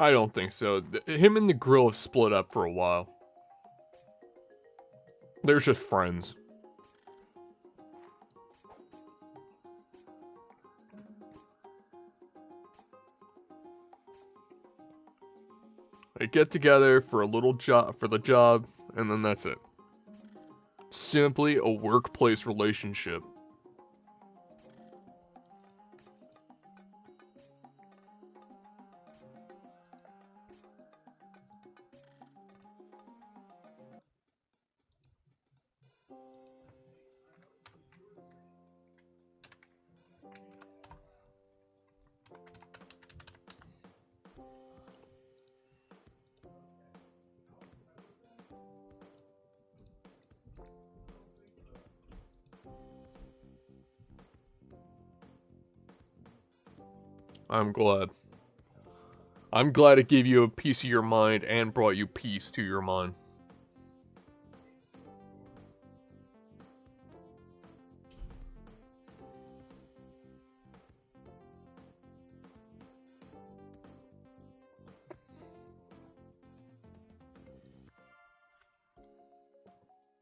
I don't think so. Him and the grill have split up for a while. They're just friends. They get together for a little job, and then that's it. Simply a workplace relationship. I'm glad. I'm glad it gave you a piece of your mind and brought you peace to your mind.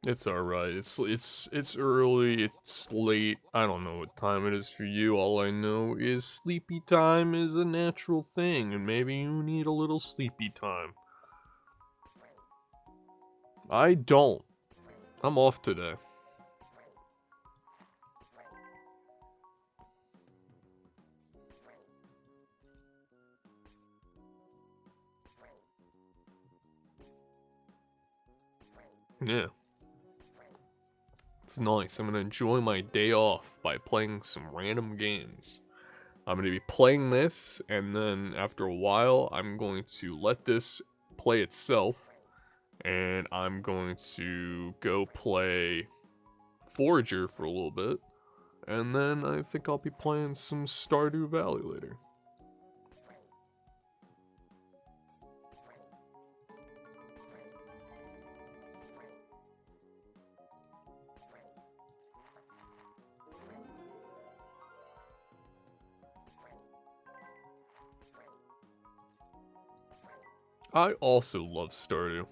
It's alright. It's early, it's late. I don't know what time it is for you. All I know is sleepy time is a natural thing, and maybe you need a little sleepy time. I don't. I'm off today. Yeah. It's nice. I'm gonna enjoy my day off by playing some random games. I'm gonna be playing this, and then after a while, I'm going to let this play itself, and I'm going to go play Forager for a little bit, and then I think I'll be playing some Stardew Valley later. I also love Stardew.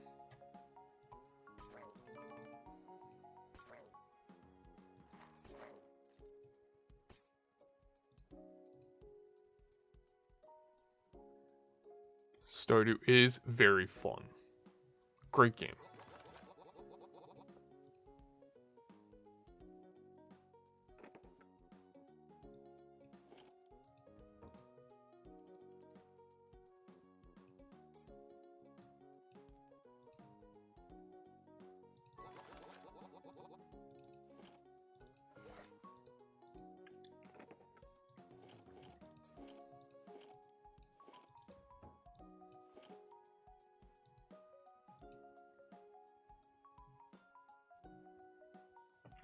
Stardew is very fun. Great game.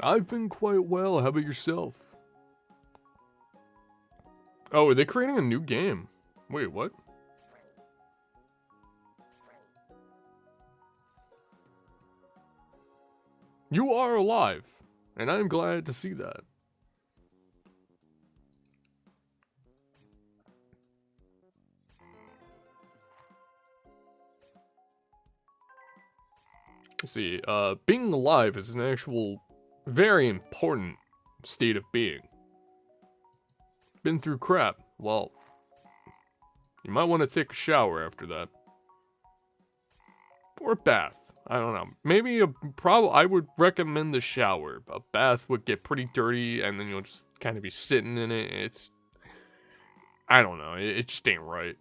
I've been quite well. How about yourself? Oh, are they creating a new game? Wait, what? You are alive, and I'm glad to see that. Let's see, being alive is an actual, very important state of being. Been through crap. Well, you might want to take a shower after that. Or a bath. I don't know. Maybe I would recommend the shower. A bath would get pretty dirty, and then you'll just kind of be sitting in it. I don't know. It just ain't right.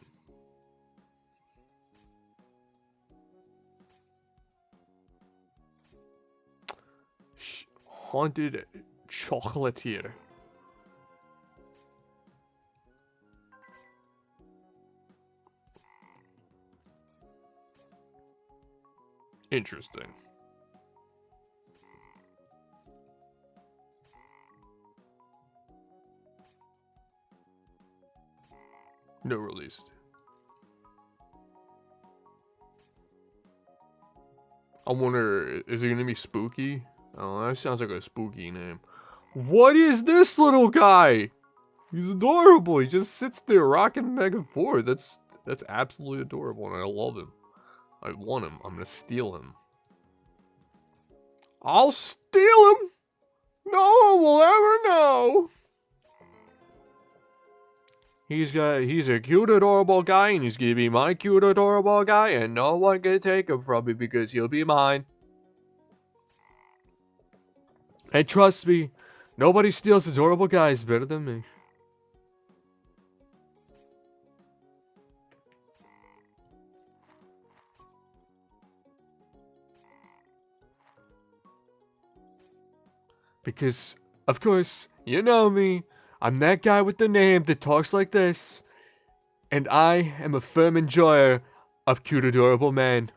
Haunted chocolatier. Interesting. No released. I wonder, is it gonna be spooky? Oh, that sounds like a spooky name. What is this little guy? He's adorable. He just sits there rocking back and forth. That's absolutely adorable, and I love him. I want him. I'm gonna steal him. I'll steal him. No one will ever know. He's a cute, adorable guy, and he's gonna be my cute, adorable guy, and no one can take him from me because he'll be mine. And trust me, nobody steals adorable guys better than me. Because, of course, you know me. I'm that guy with the name that talks like this. And I am a firm enjoyer of cute, adorable men.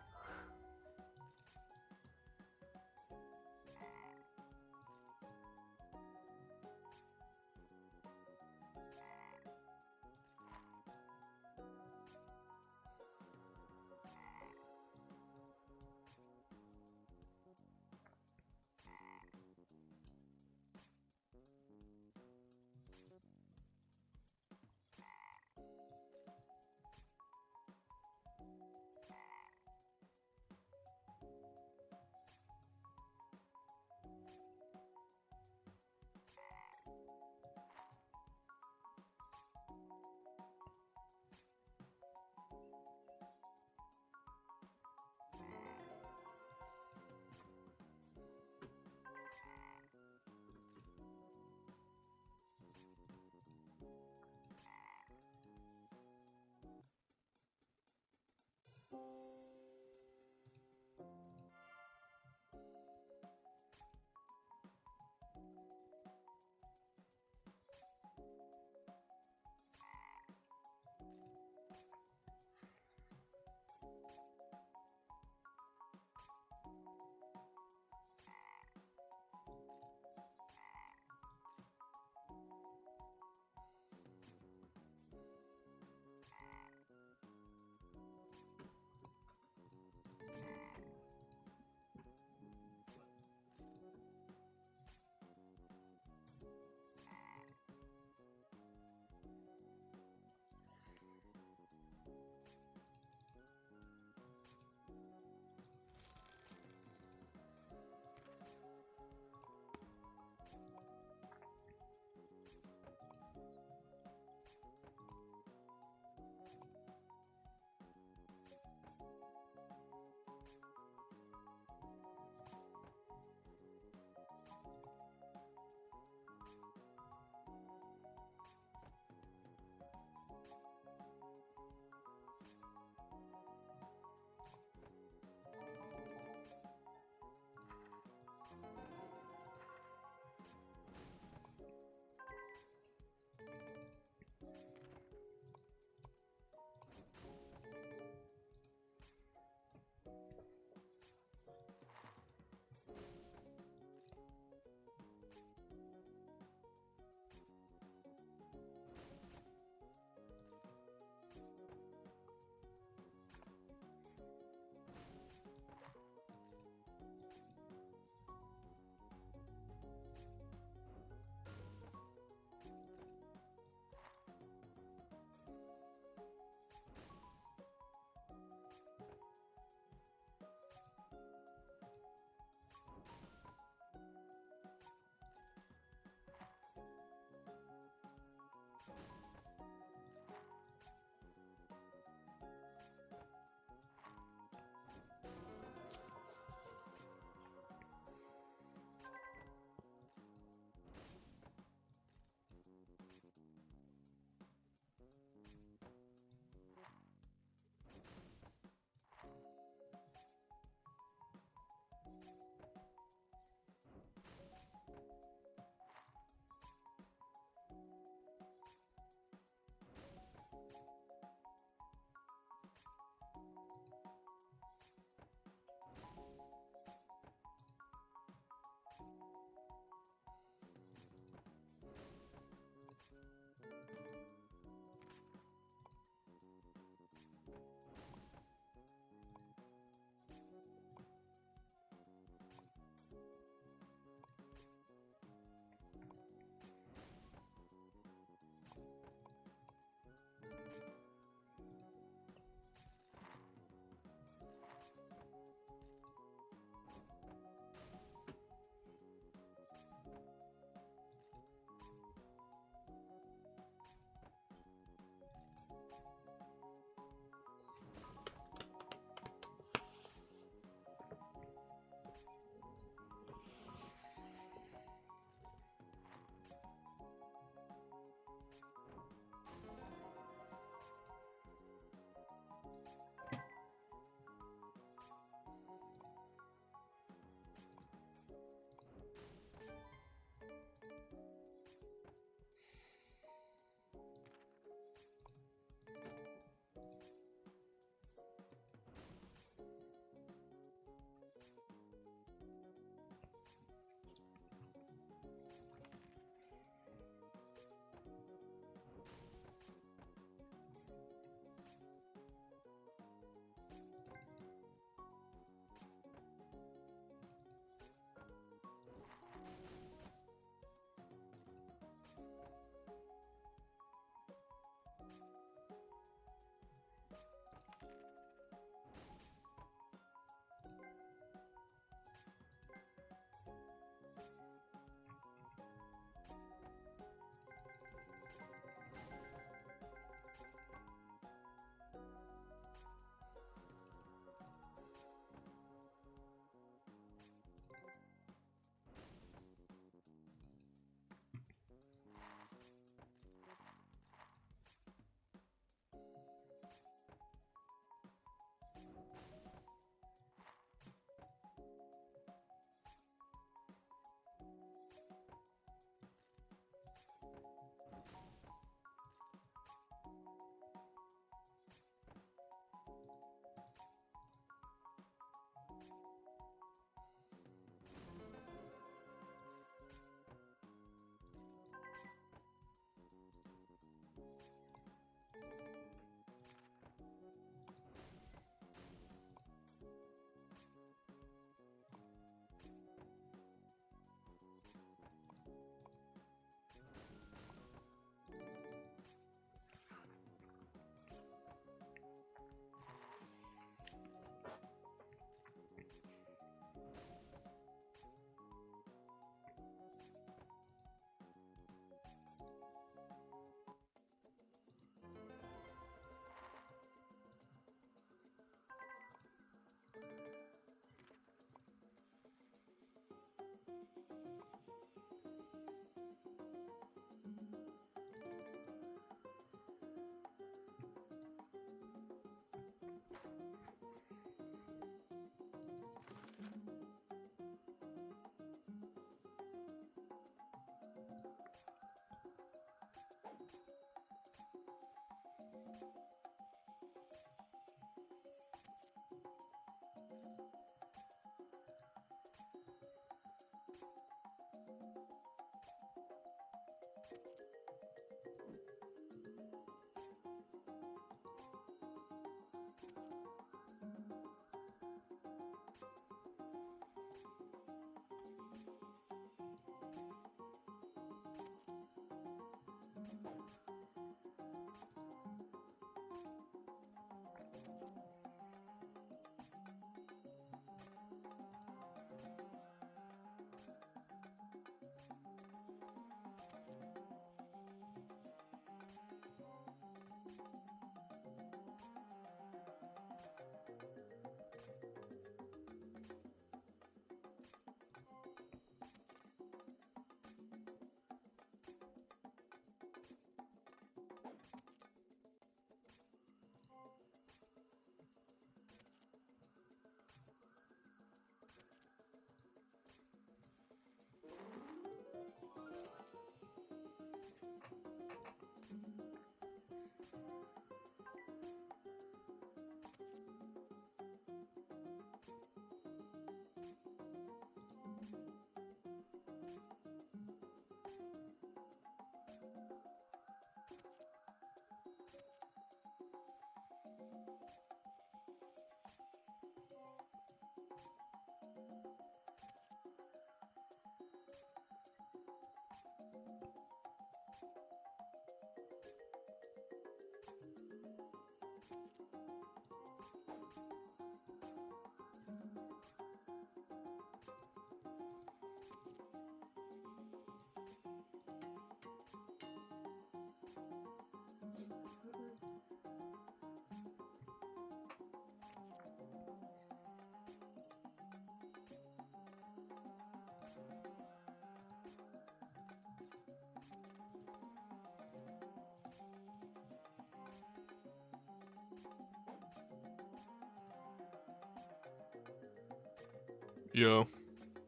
Yo,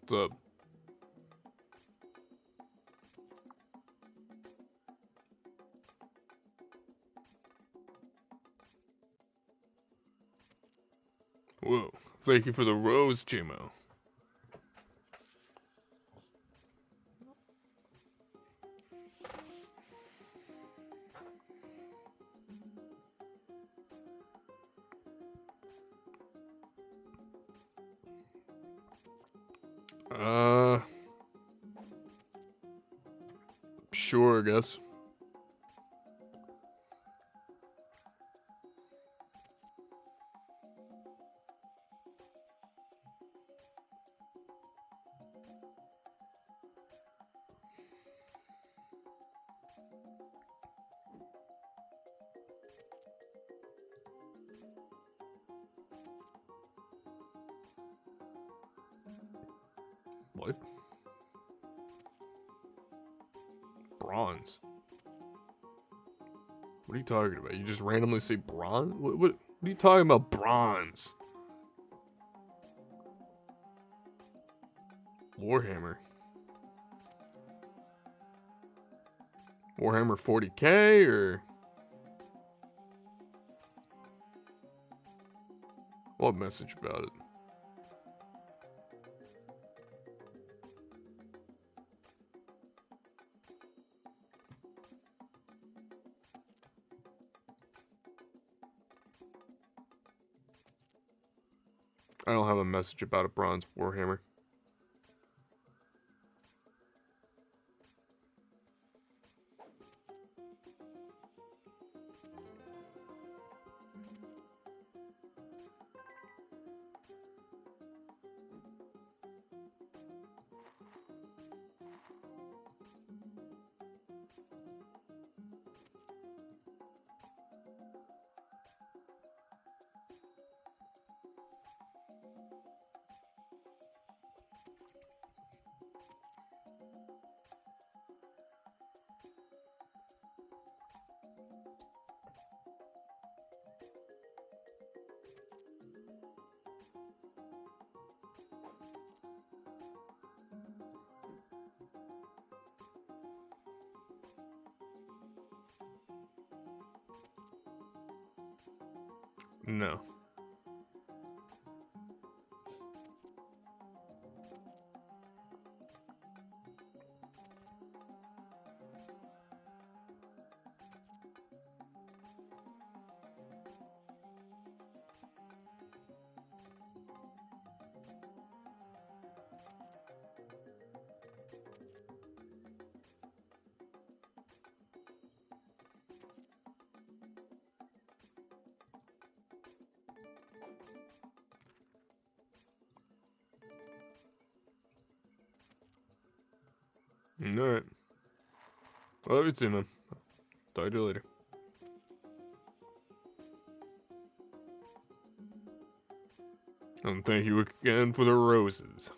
what's up? Whoa, thank you for the rose, Jimo. Sure, I guess. What? Bronze? What are you talking about? You just randomly say bronze? What are you talking about, bronze? Warhammer. Warhammer 40k, or... What message about it? I don't have a message about a bronze Warhammer. No. Alright. Love you too, man. Talk to you later. And thank you again for the roses.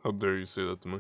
How dare you say that to me?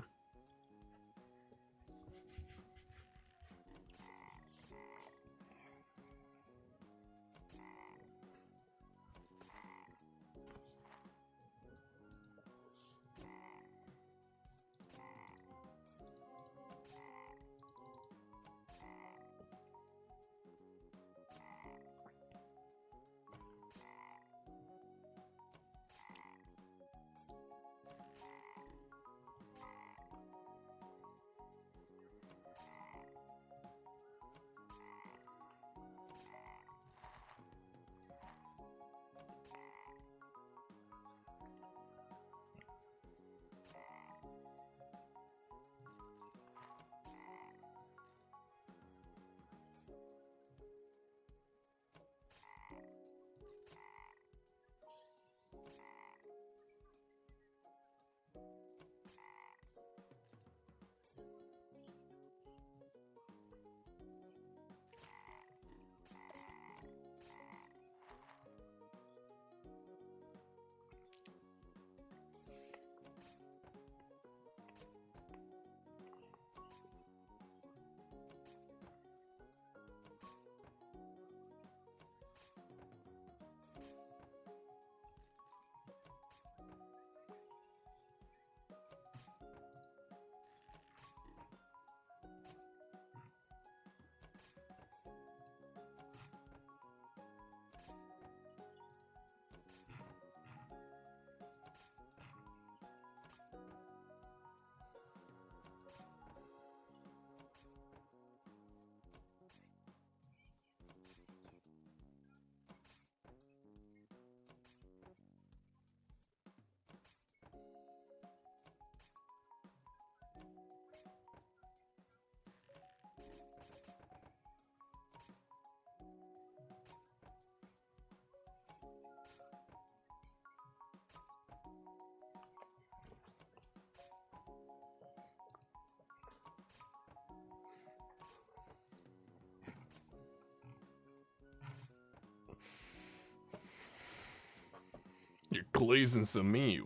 You're glazing some meat.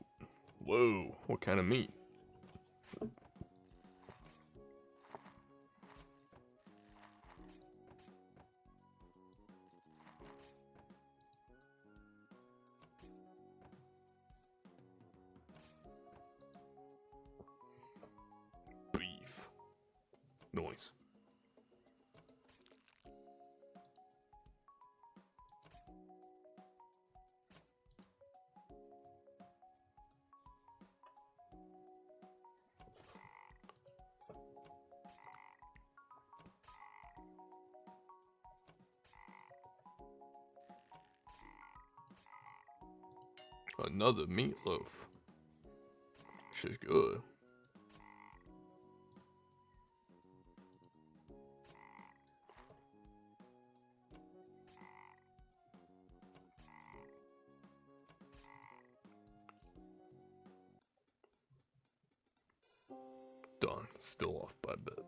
Whoa, what kind of meat? Beef. Noise. Another meatloaf. Shit's good. Done. Still off by a bit.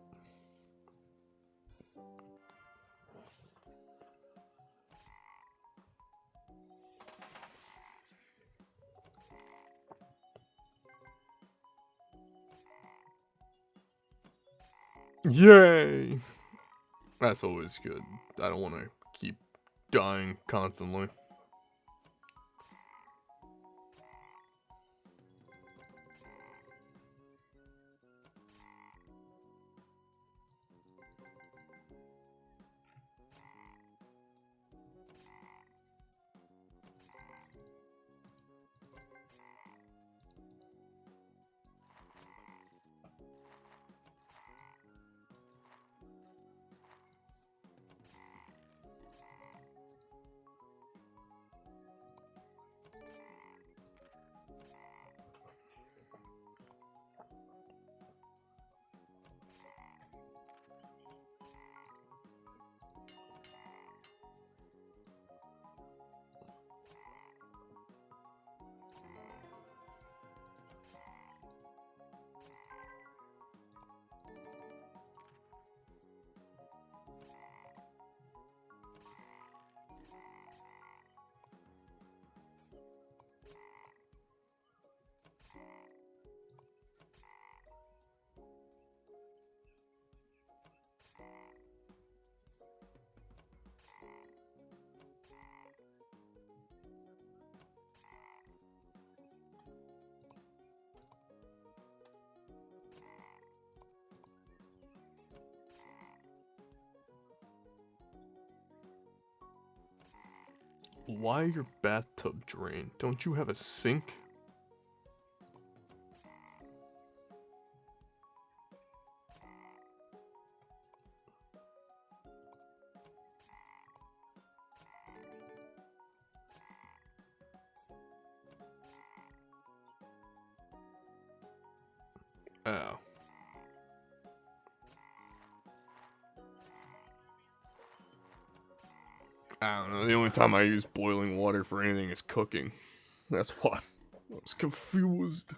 Yay! That's always good. I don't want to keep dying constantly. Why your bathtub drain? Don't you have a sink? Oh. I don't know, the only time I use boiling water for anything is cooking. That's why I was confused.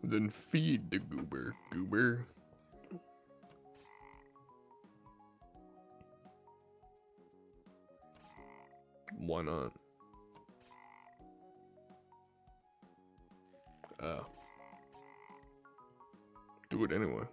Then feed the goober, goober. Why not? Do it anyway.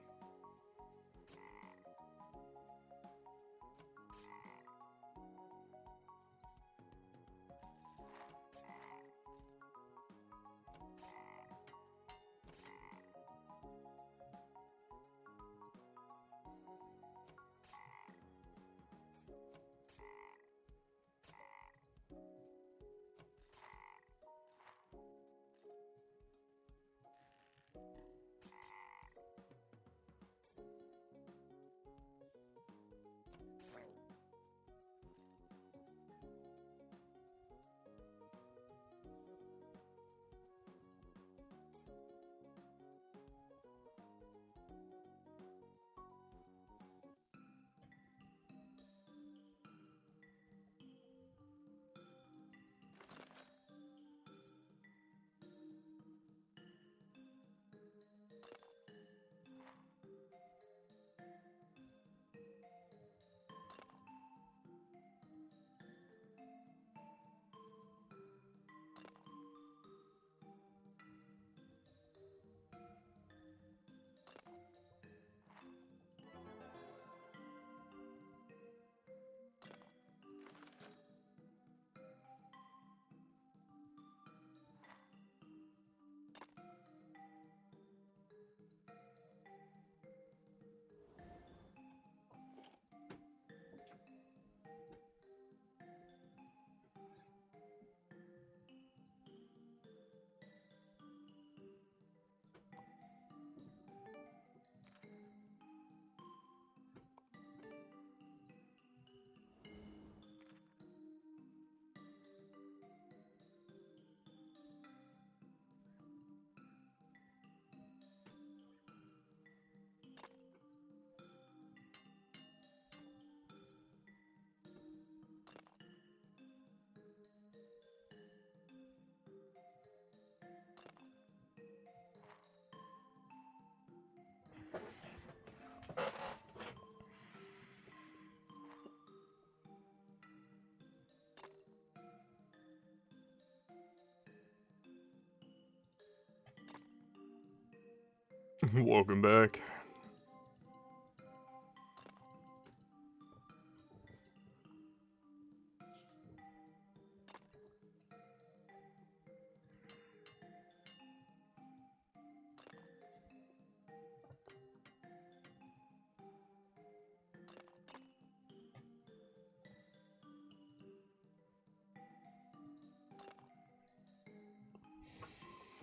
Welcome back.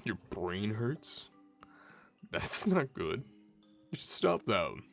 Your brain hurts? That's not good. You should stop that.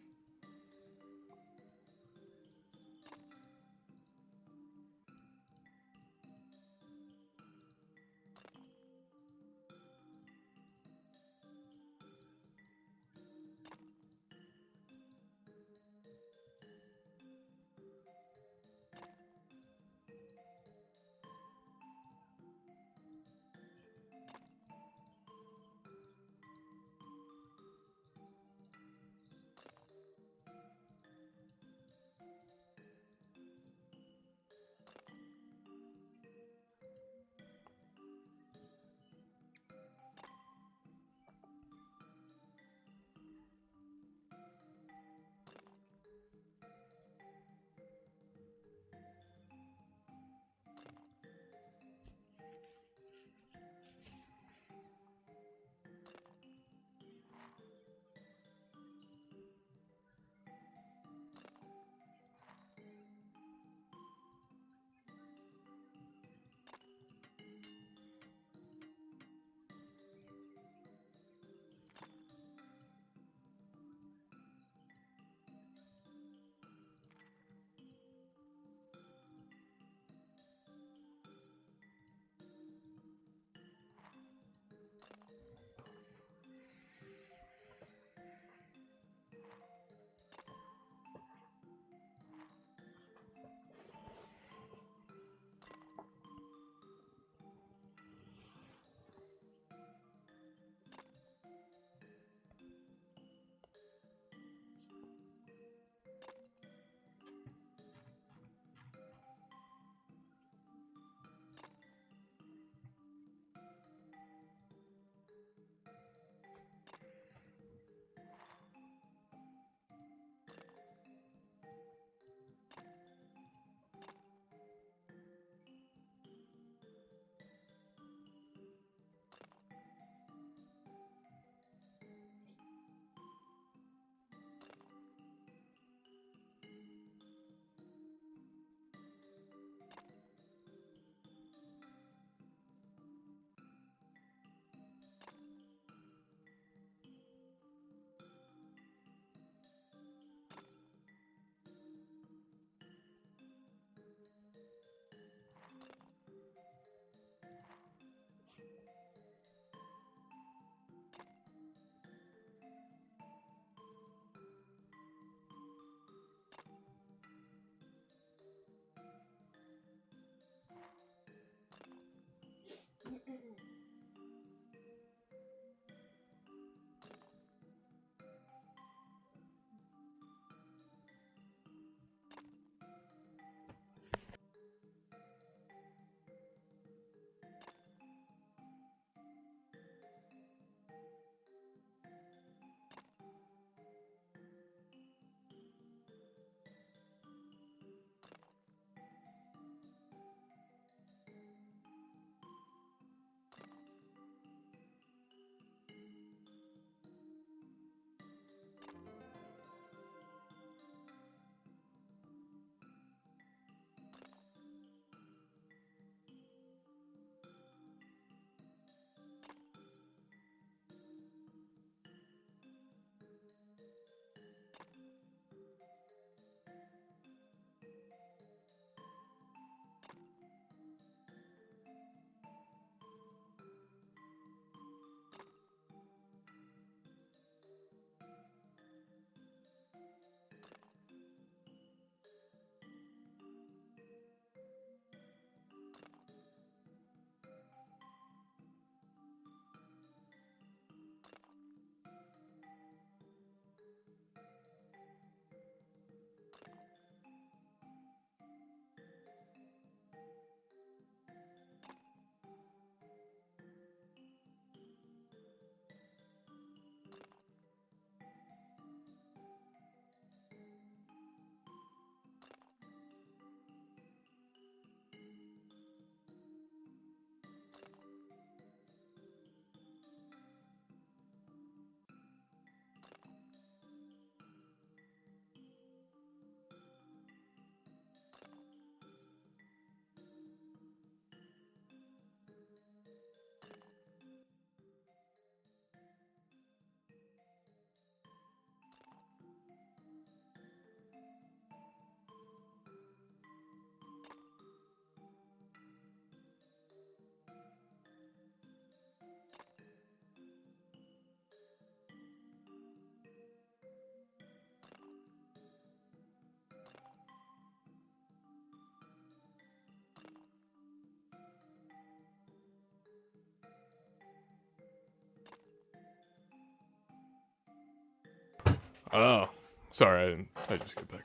Oh, sorry, I just get back.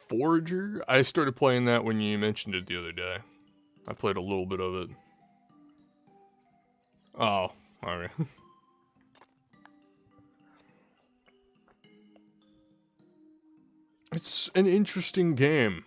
Forager? I started playing that when you mentioned it the other day. I played a little bit of it. Oh, alright. It's an interesting game.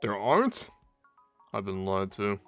There aren't? I've been lied to.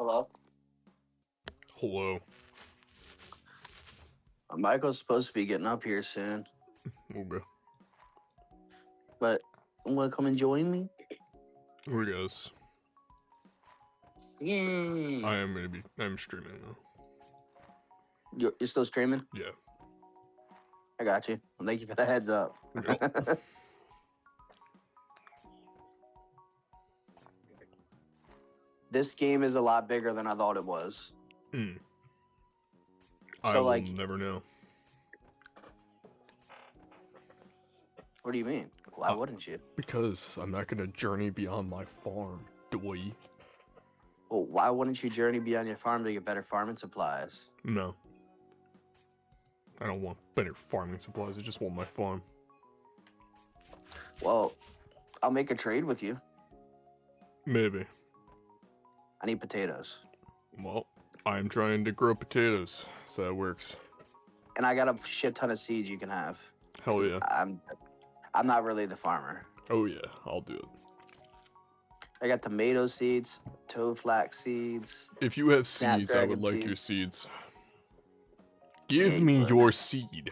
Hello? Hello. Michael's supposed to be getting up here soon, Okay. but want to come and join me? I guess. Yeah. I'm streaming now. You're still streaming? Yeah. I got you. Well, thank you for the heads up. Yep. This game is a lot bigger than I thought it was. I So, will like, never know. what do you mean? Why wouldn't you? Because I'm not gonna journey beyond my farm, doy. Well, why wouldn't you journey beyond your farm to get better farming supplies? No. I don't want better farming supplies, I just want my farm. Well, I'll make a trade with you. Maybe. I need potatoes. Well, I'm trying to grow potatoes, so that works. And I got a shit ton of seeds you can have. Hell yeah. I'm not really the farmer. Oh yeah, I'll do it. I got tomato seeds, toad flax seeds. If you have seeds, I would Snapdragon like your seeds. seeds. Give Yeah, you me would. your seed.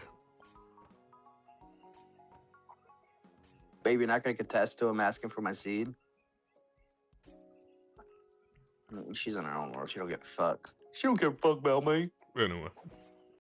Baby, you're not going to contest to him asking for my seed? She's in her own world. She don't give a fuck. She don't give a fuck about me. Anyway.